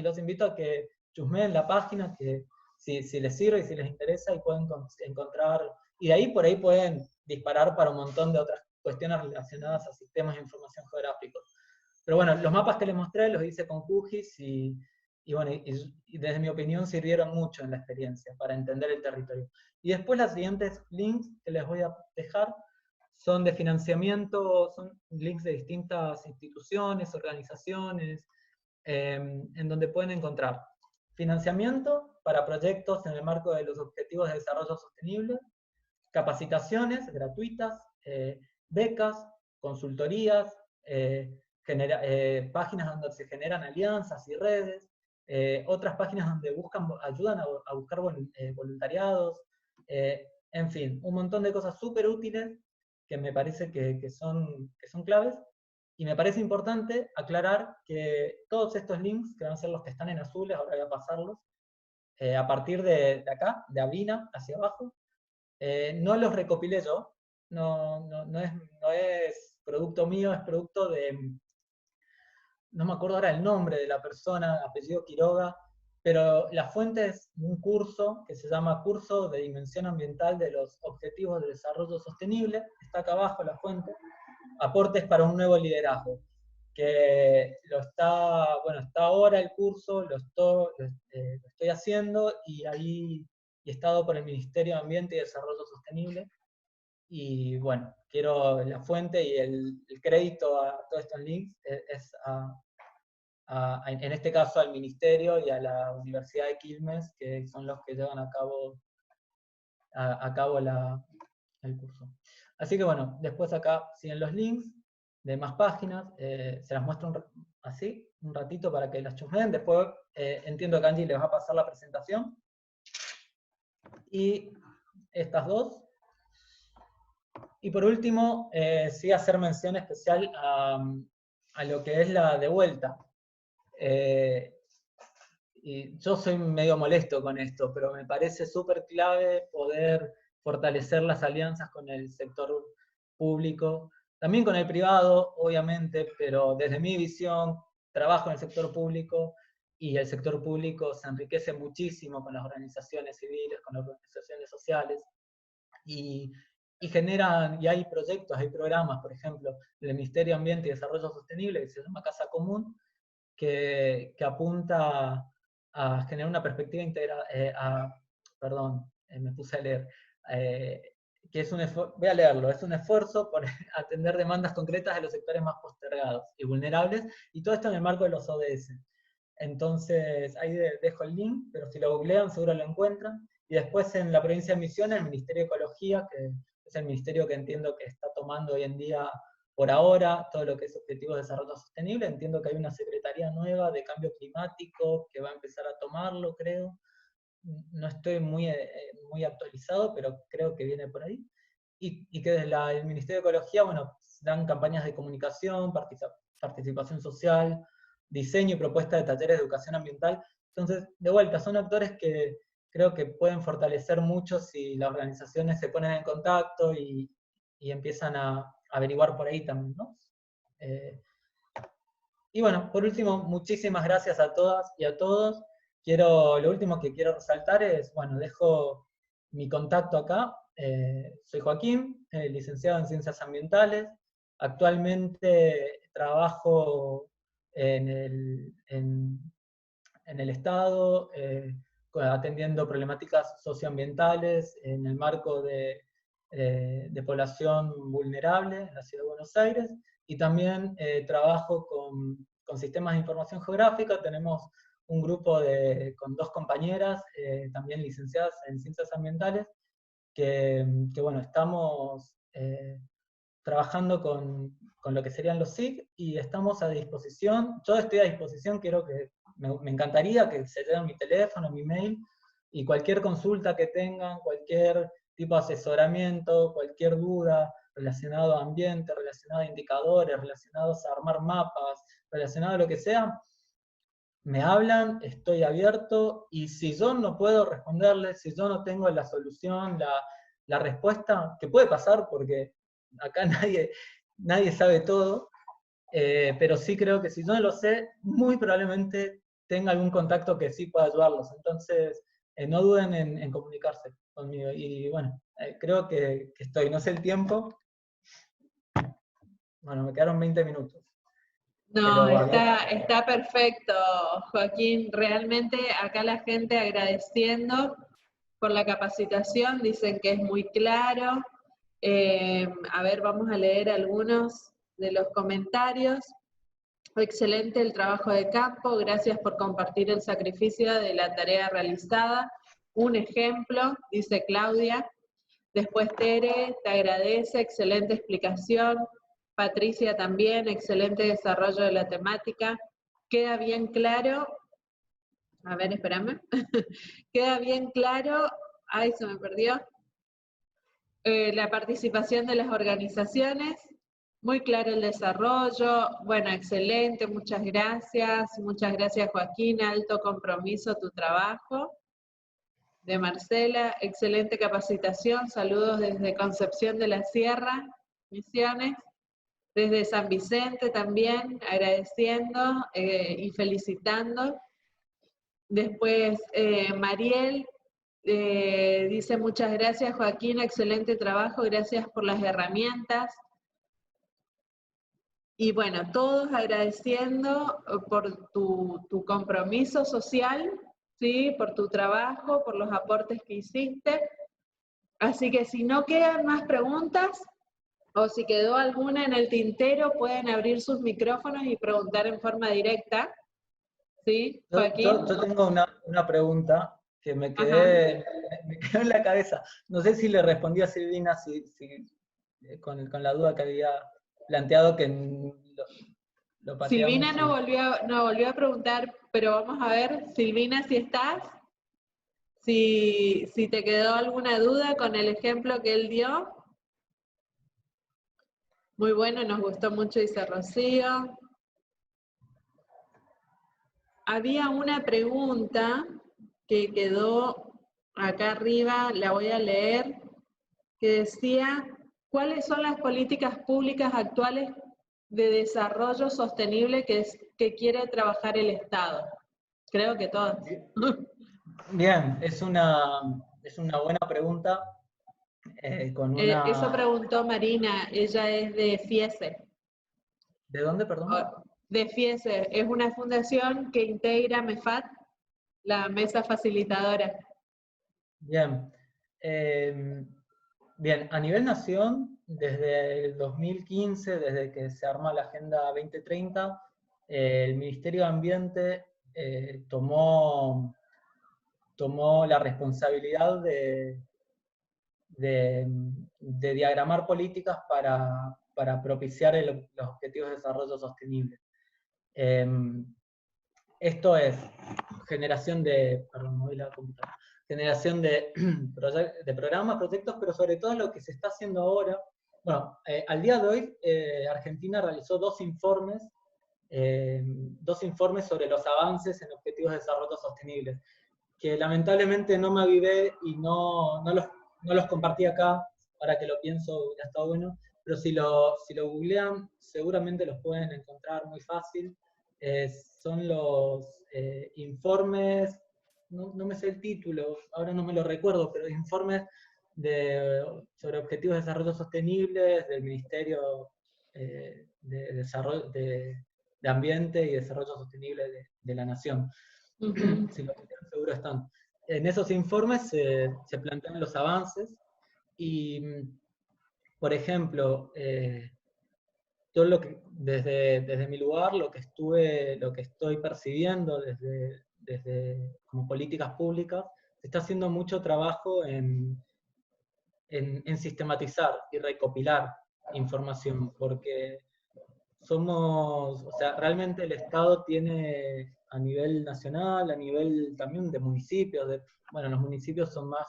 los invito a que chusmeen la página, que si les sirve y si les interesa, y pueden encontrar, y de ahí por ahí pueden disparar para un montón de otras cuestiones relacionadas a sistemas de información geográficos. Pero bueno, los mapas que les mostré los hice con QGIS y bueno, y desde mi opinión sirvieron mucho en la experiencia para entender el territorio. Y después los siguientes links que les voy a dejar son de financiamiento, son links de distintas instituciones, organizaciones, en donde pueden encontrar financiamiento para proyectos en el marco de los Objetivos de Desarrollo Sostenible, capacitaciones gratuitas, becas, consultorías, páginas donde se generan alianzas y redes, otras páginas donde ayudan a buscar voluntariados, en fin, un montón de cosas súper útiles que me parece que son claves. Y me parece importante aclarar que todos estos links, que van a ser los que están en azules, ahora voy a pasarlos, a partir de acá, de Avina hacia abajo, no los recopilé yo, no es producto mío, es producto de, no me acuerdo ahora el nombre de la persona, apellido Quiroga, pero la fuente es un curso que se llama Curso de Dimensión Ambiental de los Objetivos de Desarrollo Sostenible, está acá abajo la fuente, Aportes para un Nuevo Liderazgo, que está ahora el curso, lo estoy haciendo, y ahí está dado por el Ministerio de Ambiente y Desarrollo Sostenible, y bueno, quiero la fuente y el crédito a todos estos links es en este caso al Ministerio y a la Universidad de Quilmes, que son los que llevan a cabo el curso. Así que bueno, después acá siguen los links de más páginas, se las muestro así, un ratito para que las chusmeen, después entiendo que Angie les va a pasar la presentación. Y estas dos. Y por último, sí hacer mención especial a lo que es la de vuelta. Y yo soy medio molesto con esto, pero me parece súper clave poder fortalecer las alianzas con el sector público, también con el privado, obviamente, pero desde mi visión, trabajo en el sector público, y el sector público se enriquece muchísimo con las organizaciones civiles, con las organizaciones sociales, y generan, y hay proyectos, hay programas, por ejemplo, del Ministerio de Ambiente y Desarrollo Sostenible, que se llama Casa Común, que apunta a generar una perspectiva integrada, perdón, me puse a leer, que es voy a leerlo, es un esfuerzo por atender demandas concretas de los sectores más postergados y vulnerables, y todo esto en el marco de los ODS. Entonces, ahí dejo el link, pero si lo googlean seguro lo encuentran. Y después en la provincia de Misiones, el Ministerio de Ecología, que es el ministerio que entiendo que está tomando hoy en día, por ahora, todo lo que es Objetivos de Desarrollo Sostenible. Entiendo que hay una secretaría nueva de Cambio Climático que va a empezar a tomarlo, creo. No estoy muy actualizado, pero creo que viene por ahí. Y que desde el Ministerio de Ecología, bueno, dan campañas de comunicación, participación social, diseño y propuesta de talleres de educación ambiental. Entonces, de vuelta, son actores que creo que pueden fortalecer mucho si las organizaciones se ponen en contacto y empiezan a averiguar por ahí también, ¿no? Y bueno, por último, muchísimas gracias a todas y a todos. Lo último que quiero resaltar es, bueno, dejo mi contacto acá. Soy Joaquín, licenciado en Ciencias Ambientales. Actualmente trabajo en el Estado, atendiendo problemáticas socioambientales en el marco de población vulnerable en la Ciudad de Buenos Aires, y también trabajo con sistemas de información geográfica. Tenemos un grupo con 2 compañeras, también licenciadas en Ciencias Ambientales, que bueno, estamos trabajando con lo que serían los SIG, y estamos a disposición. Yo estoy a disposición, me encantaría que se lleven mi teléfono, mi mail, y cualquier consulta que tengan, cualquier tipo de asesoramiento, cualquier duda relacionado a ambiente, relacionado a indicadores, relacionados a armar mapas, relacionado a lo que sea, me hablan, estoy abierto, y si yo no puedo responderles, si yo no tengo la solución, la respuesta, que puede pasar porque acá nadie sabe todo, pero sí creo que si yo no lo sé, muy probablemente tenga algún contacto que sí pueda ayudarlos. Entonces, no duden en comunicarse conmigo. Y bueno, creo que estoy, no sé el tiempo. Bueno, me quedaron 20 minutos. No, está perfecto, Joaquín. Realmente acá la gente agradeciendo por la capacitación, dicen que es muy claro. A ver, vamos a leer algunos de los comentarios. Excelente el trabajo de campo, gracias por compartir el sacrificio de la tarea realizada. Un ejemplo, dice Claudia. Después Tere, te agradece, excelente explicación. Patricia también, excelente desarrollo de la temática. Queda bien claro, a ver, espérame. Queda bien claro, ay, se me perdió, la participación de las organizaciones. Muy claro el desarrollo, bueno, excelente, muchas gracias Joaquín, alto compromiso tu trabajo. De Marcela, excelente capacitación, saludos desde Concepción de la Sierra, Misiones. Desde San Vicente también, agradeciendo y felicitando. Después Mariel dice muchas gracias Joaquín, excelente trabajo, gracias por las herramientas. Y bueno, todos agradeciendo por tu compromiso social, ¿sí? Por tu trabajo, por los aportes que hiciste. Así que si no quedan más preguntas, o si quedó alguna en el tintero, pueden abrir sus micrófonos y preguntar en forma directa. ¿Sí, Joaquín? Yo tengo una pregunta que me quedó en la cabeza. No sé si le respondí a Silvina con la duda que había planteado, que lo pateamos. Silvina no volvió a preguntar, pero vamos a ver, Silvina, si estás, si te quedó alguna duda con el ejemplo que él dio. Muy bueno, nos gustó mucho, dice Rocío. Había una pregunta que quedó acá arriba, la voy a leer, que decía, ¿cuáles son las políticas públicas actuales de desarrollo sostenible que quiere trabajar el Estado? Creo que todas. Bien, es una buena pregunta. Eso preguntó Marina, ella es de FIESE. ¿De dónde, perdón? de FIESE, es una fundación que integra MEFAT, la mesa facilitadora. Bien. Bien, a nivel nación, desde el 2015, desde que se arma la Agenda 2030, el Ministerio de Ambiente tomó la responsabilidad de diagramar políticas para propiciar los objetivos de desarrollo sostenible. Esto es generación de, perdón, me voy a la computadora, generación de programas, proyectos, pero sobre todo lo que se está haciendo ahora. Bueno, al día de hoy, Argentina realizó dos informes sobre los avances en objetivos de desarrollo sostenible, que lamentablemente no me avivé y no los compartí acá, para que lo pienso, hubiera estado bueno, pero si lo googlean, seguramente los pueden encontrar muy fácil. Son los informes, no me sé el título, ahora no me lo recuerdo, pero informes sobre objetivos de desarrollo sostenible del Ministerio de Ambiente y Desarrollo Sostenible de la Nación. Si lo quieren, seguro están. En esos informes se plantean los avances y, por ejemplo, todo lo que, desde mi lugar, lo que estoy percibiendo desde como políticas públicas, se está haciendo mucho trabajo en sistematizar y recopilar información, porque o sea, realmente el Estado tiene a nivel nacional, a nivel también de municipios, bueno, los municipios son más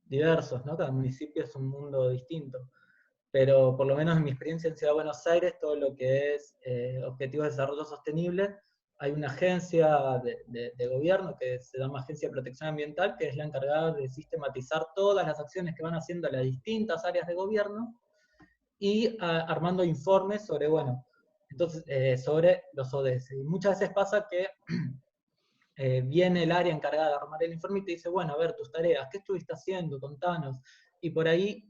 diversos, ¿no? Cada municipio es un mundo distinto, pero por lo menos en mi experiencia en Ciudad de Buenos Aires, todo lo que es Objetivos de Desarrollo Sostenible, hay una agencia de gobierno que se llama Agencia de Protección Ambiental, que es la encargada de sistematizar todas las acciones que van haciendo las distintas áreas de gobierno, y armando informes sobre, bueno, entonces, sobre los ODS. Y muchas veces pasa que viene el área encargada de armar el informe y te dice, bueno, a ver, tus tareas, ¿qué estuviste haciendo? Contanos. Y por ahí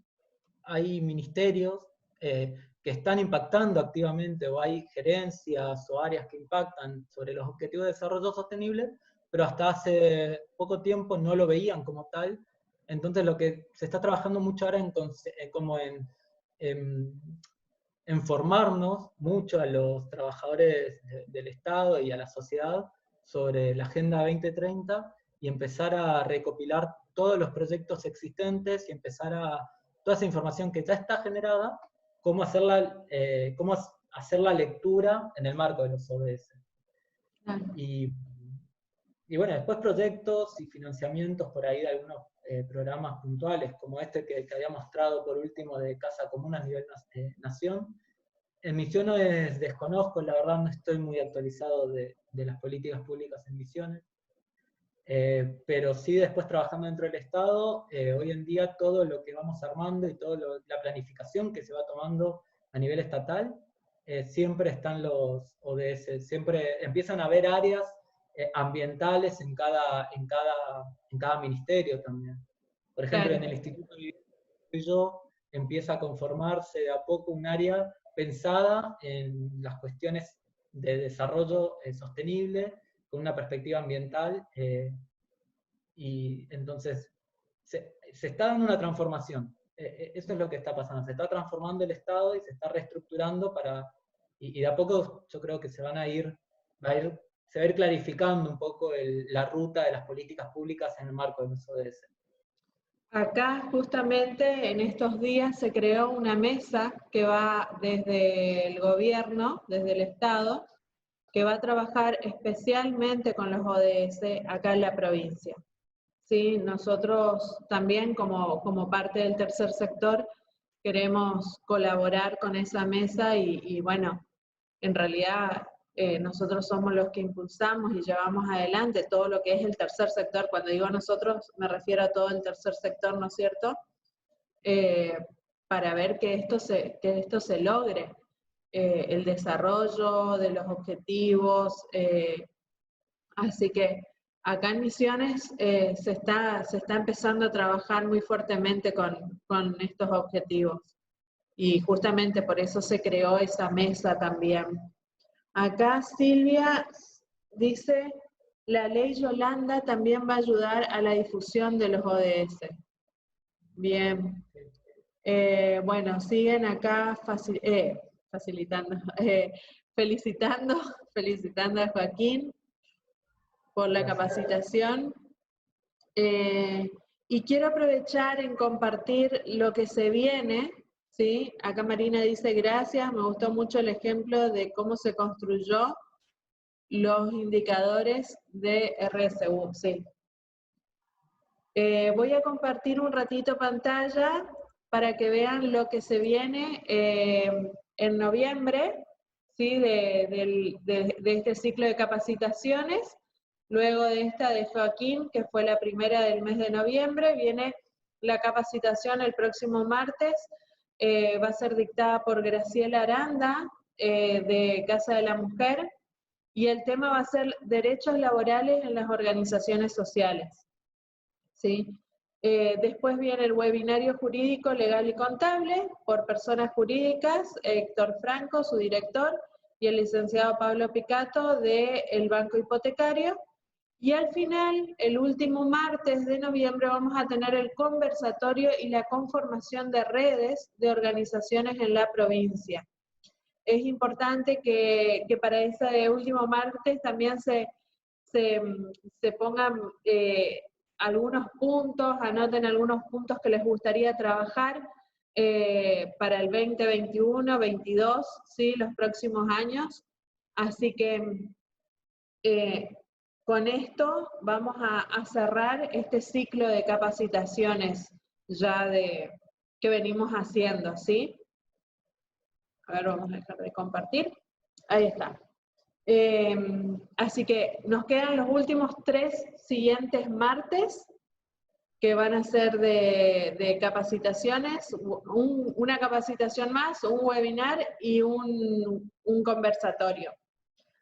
hay ministerios que están impactando activamente, o hay gerencias o áreas que impactan sobre los objetivos de desarrollo sostenible, pero hasta hace poco tiempo no lo veían como tal. Entonces lo que se está trabajando mucho ahora en formarnos mucho a los trabajadores del Estado y a la sociedad sobre la Agenda 2030 y empezar a recopilar todos los proyectos existentes y empezar toda esa información que ya está generada, cómo hacer la lectura en el marco de los ODS. Y bueno, después proyectos y financiamientos por ahí de algunos programas puntuales, como este que había mostrado por último de Casa Común a nivel nación. En Misiones desconozco, la verdad no estoy muy actualizado de las políticas públicas en Misiones, pero sí después trabajando dentro del Estado, hoy en día todo lo que vamos armando y toda la planificación que se va tomando a nivel estatal, siempre están los ODS, siempre empiezan a haber áreas ambientales en cada ministerio también. Por ejemplo, en el Instituto de yo empieza a conformarse de a poco un área pensada en las cuestiones de desarrollo sostenible, con una perspectiva ambiental, y entonces se está dando una transformación. Eso es lo que está pasando, se está transformando el Estado y se está reestructurando y de a poco yo creo que se va a ir clarificando un poco la ruta de las políticas públicas en el marco de los ODS. Acá justamente en estos días se creó una mesa que va desde el gobierno, desde el Estado, que va a trabajar especialmente con los ODS acá en la provincia. ¿Sí? Nosotros también como parte del tercer sector queremos colaborar con esa mesa y bueno, en realidad nosotros somos los que impulsamos y llevamos adelante todo lo que es el tercer sector. Cuando digo nosotros, me refiero a todo el tercer sector, ¿no es cierto? Para ver que esto se logre, el desarrollo de los objetivos. Así que acá en Misiones se está empezando a trabajar muy fuertemente con estos objetivos. Y justamente por eso se creó esa mesa también. Acá Silvia dice, la ley Yolanda también va a ayudar a la difusión de los ODS. Bien. Bueno, siguen acá facilitando, felicitando a Joaquín por la capacitación. Y quiero aprovechar en compartir lo que se viene, ¿sí? Acá Marina dice, gracias, me gustó mucho el ejemplo de cómo se construyó los indicadores de RSU, sí. Voy a compartir un ratito pantalla para que vean lo que se viene en noviembre, ¿sí? de este ciclo de capacitaciones. Luego de esta de Joaquín, que fue la primera del mes de noviembre, viene la capacitación el próximo martes. Va a ser dictada por Graciela Aranda, de Casa de la Mujer, y el tema va a ser derechos laborales en las organizaciones sociales. ¿Sí? Después viene el webinario jurídico, legal y contable por personas jurídicas, Héctor Franco, su director, y el licenciado Pablo Picato del Banco Hipotecario. Y al final, el último martes de noviembre, vamos a tener el conversatorio y la conformación de redes de organizaciones en la provincia. Es importante que para ese último martes también se pongan algunos puntos, anoten algunos puntos que les gustaría trabajar para el 2021, 2022, ¿sí? Los próximos años. Así que con esto vamos a cerrar este ciclo de capacitaciones ya que venimos haciendo, ¿sí? A ver, vamos a dejar de compartir. Ahí está. Así que nos quedan los últimos 3 siguientes martes, que van a ser de capacitaciones, una capacitación más, un webinar y un conversatorio.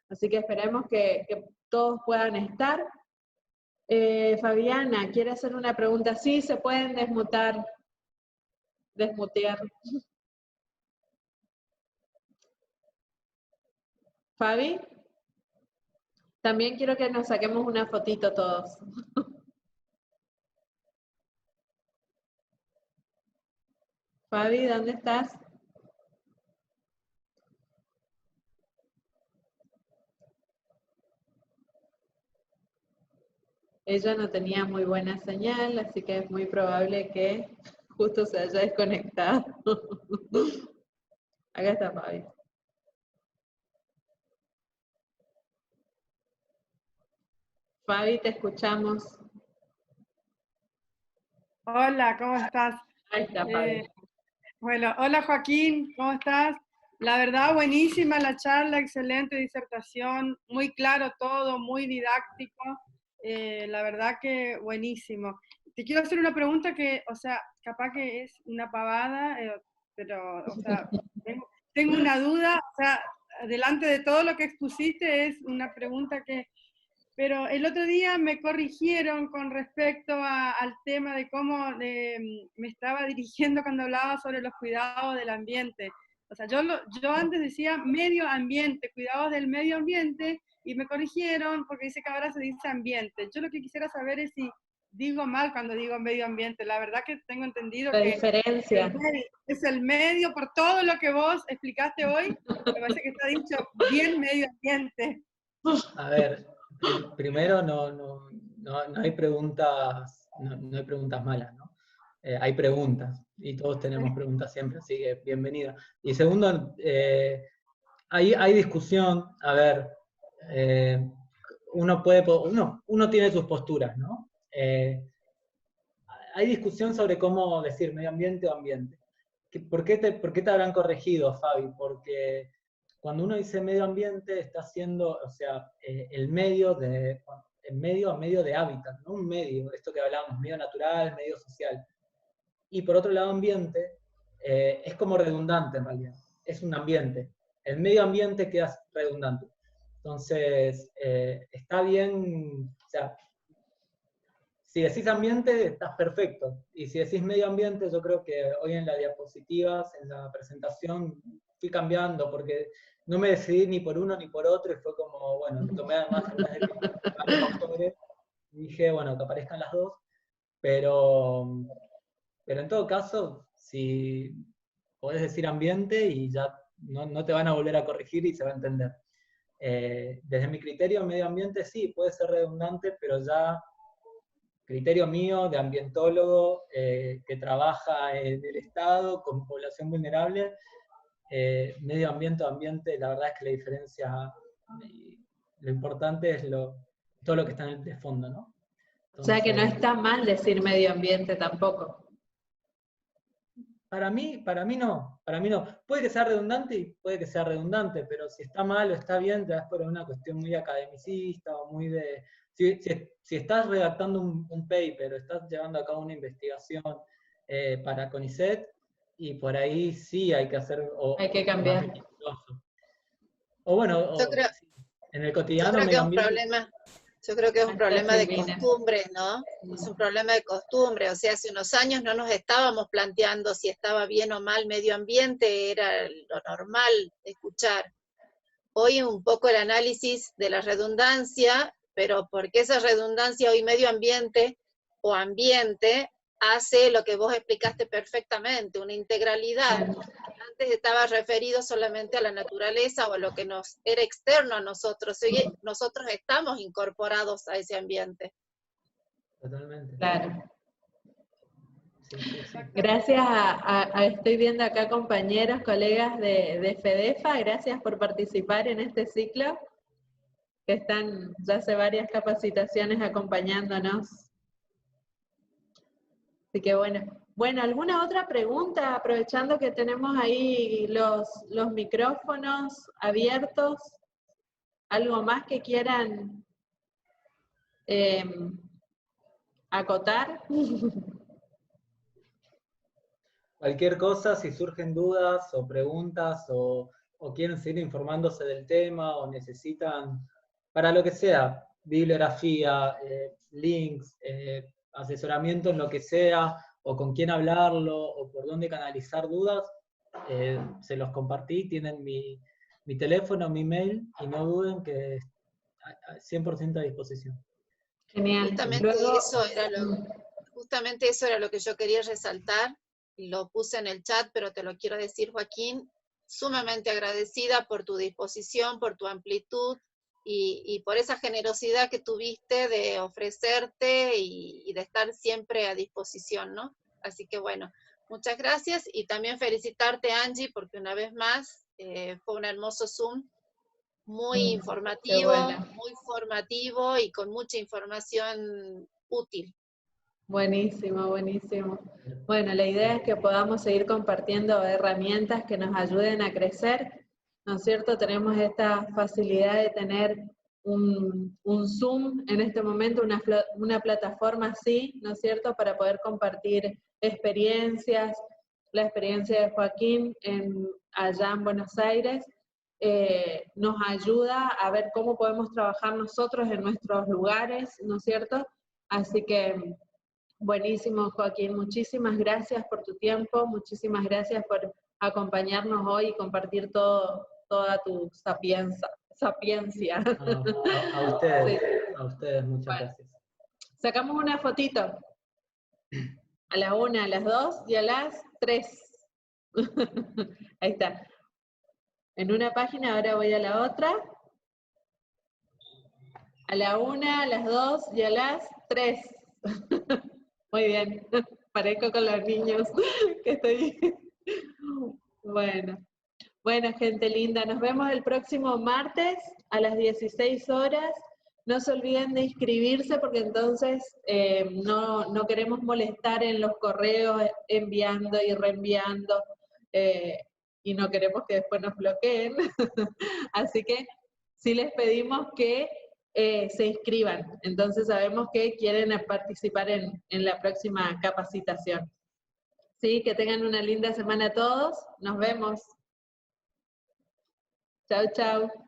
Así que esperemos que todos puedan estar. Fabiana, ¿quiere hacer una pregunta? Sí, se pueden desmutear. Fabi, también quiero que nos saquemos una fotito todos. Fabi, ¿dónde estás? Ella no tenía muy buena señal, así que es muy probable que justo se haya desconectado. Acá está Fabi. Fabi, te escuchamos. Hola, ¿cómo estás? Ahí está Fabi. Bueno, hola Joaquín, ¿cómo estás? La verdad, buenísima la charla, excelente disertación, muy claro todo, muy didáctico. La verdad que buenísimo. Te quiero hacer una pregunta que, o sea, capaz que es una pavada, pero, o sea, tengo una duda, o sea, delante de todo lo que expusiste es una pregunta que... Pero el otro día me corrigieron con respecto al tema de cómo me estaba dirigiendo cuando hablaba sobre los cuidados del ambiente. O sea, yo antes decía medio ambiente, cuidados del medio ambiente, y me corrigieron porque dice que ahora se dice ambiente. Yo lo que quisiera saber es si digo mal cuando digo medio ambiente. La verdad que tengo entendido La que diferencia. es el medio, por todo lo que vos explicaste hoy, me parece que está dicho bien medio ambiente. A ver, primero no hay preguntas, no hay preguntas malas, ¿no? Hay preguntas, y todos tenemos preguntas siempre, así que bienvenida. Y segundo, hay discusión, a ver, uno tiene sus posturas, ¿no? Hay discusión sobre cómo decir medio ambiente o ambiente. ¿Por qué te habrán corregido, Fabi? Porque cuando uno dice medio ambiente, está haciendo, o sea, el medio a medio de hábitat, ¿no? Un medio, esto que hablábamos, medio natural, medio social. Y por otro lado, ambiente, es como redundante en realidad, es un ambiente. El medio ambiente queda redundante. Entonces, está bien, o sea, si decís ambiente, estás perfecto. Y si decís medio ambiente, yo creo que hoy en las diapositivas, en la presentación, fui cambiando, porque no me decidí ni por uno ni por otro, y fue como, bueno, tomé además el mes de octubre, y dije, bueno, que aparezcan las dos, pero en todo caso, si podés decir ambiente y ya no te van a volver a corregir y se va a entender. Desde mi criterio, medio ambiente sí, puede ser redundante, pero ya criterio mío de ambientólogo que trabaja en el Estado con población vulnerable, medio ambiente o ambiente, la verdad es que la diferencia, lo importante es todo lo que está en el de fondo, ¿no? Entonces, o sea que no está mal decir medio ambiente tampoco. Para mí no. Puede que sea redundante y puede que sea redundante, pero si está mal o está bien, te das por una cuestión muy academicista o muy de... Si estás redactando un paper o estás llevando a cabo una investigación para CONICET, y por ahí sí hay que hacer... Hay que cambiar. O bueno, en el cotidiano medio ambiente... Yo creo que es un problema de costumbre, ¿no? Es un problema de costumbre. O sea, hace unos años no nos estábamos planteando si estaba bien o mal medio ambiente, era lo normal de escuchar. Hoy un poco el análisis de la redundancia, pero porque esa redundancia hoy medio ambiente o ambiente hace lo que vos explicaste perfectamente, una integralidad. Antes estaba referido solamente a la naturaleza o a lo que nos era externo a nosotros. Hoy nosotros estamos incorporados a ese ambiente. Totalmente. Claro. Sí. Gracias estoy viendo acá compañeros, colegas de FEDEFA, gracias por participar en este ciclo, que están ya hace varias capacitaciones acompañándonos. Así que bueno, ¿alguna otra pregunta? Aprovechando que tenemos ahí los micrófonos abiertos, ¿algo más que quieran acotar? Cualquier cosa, si surgen dudas o preguntas o quieren seguir informándose del tema o necesitan, para lo que sea, bibliografía, links, asesoramiento en lo que sea, o con quién hablarlo, o por dónde canalizar dudas, se los compartí, tienen mi teléfono, mi mail, y no duden que 100% a disposición. Genial. Justamente eso era lo que yo quería resaltar, lo puse en el chat, pero te lo quiero decir, Joaquín, sumamente agradecida por tu disposición, por tu amplitud, y por esa generosidad que tuviste de ofrecerte y de estar siempre a disposición, ¿no? Así que bueno, muchas gracias, y también felicitarte, Angie, porque una vez más fue un hermoso Zoom, muy informativo, muy formativo y con mucha información útil. Buenísimo, buenísimo. Bueno, la idea es que podamos seguir compartiendo herramientas que nos ayuden a crecer, ¿no es cierto? Tenemos esta facilidad de tener un Zoom en este momento, una plataforma así, ¿no es cierto?, para poder compartir experiencias, la experiencia de Joaquín allá en Buenos Aires, nos ayuda a ver cómo podemos trabajar nosotros en nuestros lugares, ¿no es cierto? Así que, buenísimo, Joaquín, muchísimas gracias por tu tiempo, muchísimas gracias por acompañarnos hoy y compartir toda tu sapiencia. A ustedes, sí. A ustedes, muchas gracias. Sacamos una fotito. A la 1, a las 2 y a las 3. Ahí está. En una página, ahora voy a la otra. A la 1, a las 2 y a las 3. Muy bien, parezco con los niños que estoy. Bueno, gente linda, nos vemos el próximo martes a las 16 horas. No se olviden de inscribirse porque entonces no queremos molestar en los correos enviando y reenviando y no queremos que después nos bloqueen. Así que sí les pedimos que se inscriban. Entonces sabemos que quieren participar en la próxima capacitación. Sí, que tengan una linda semana todos. Nos vemos. Chau, chau.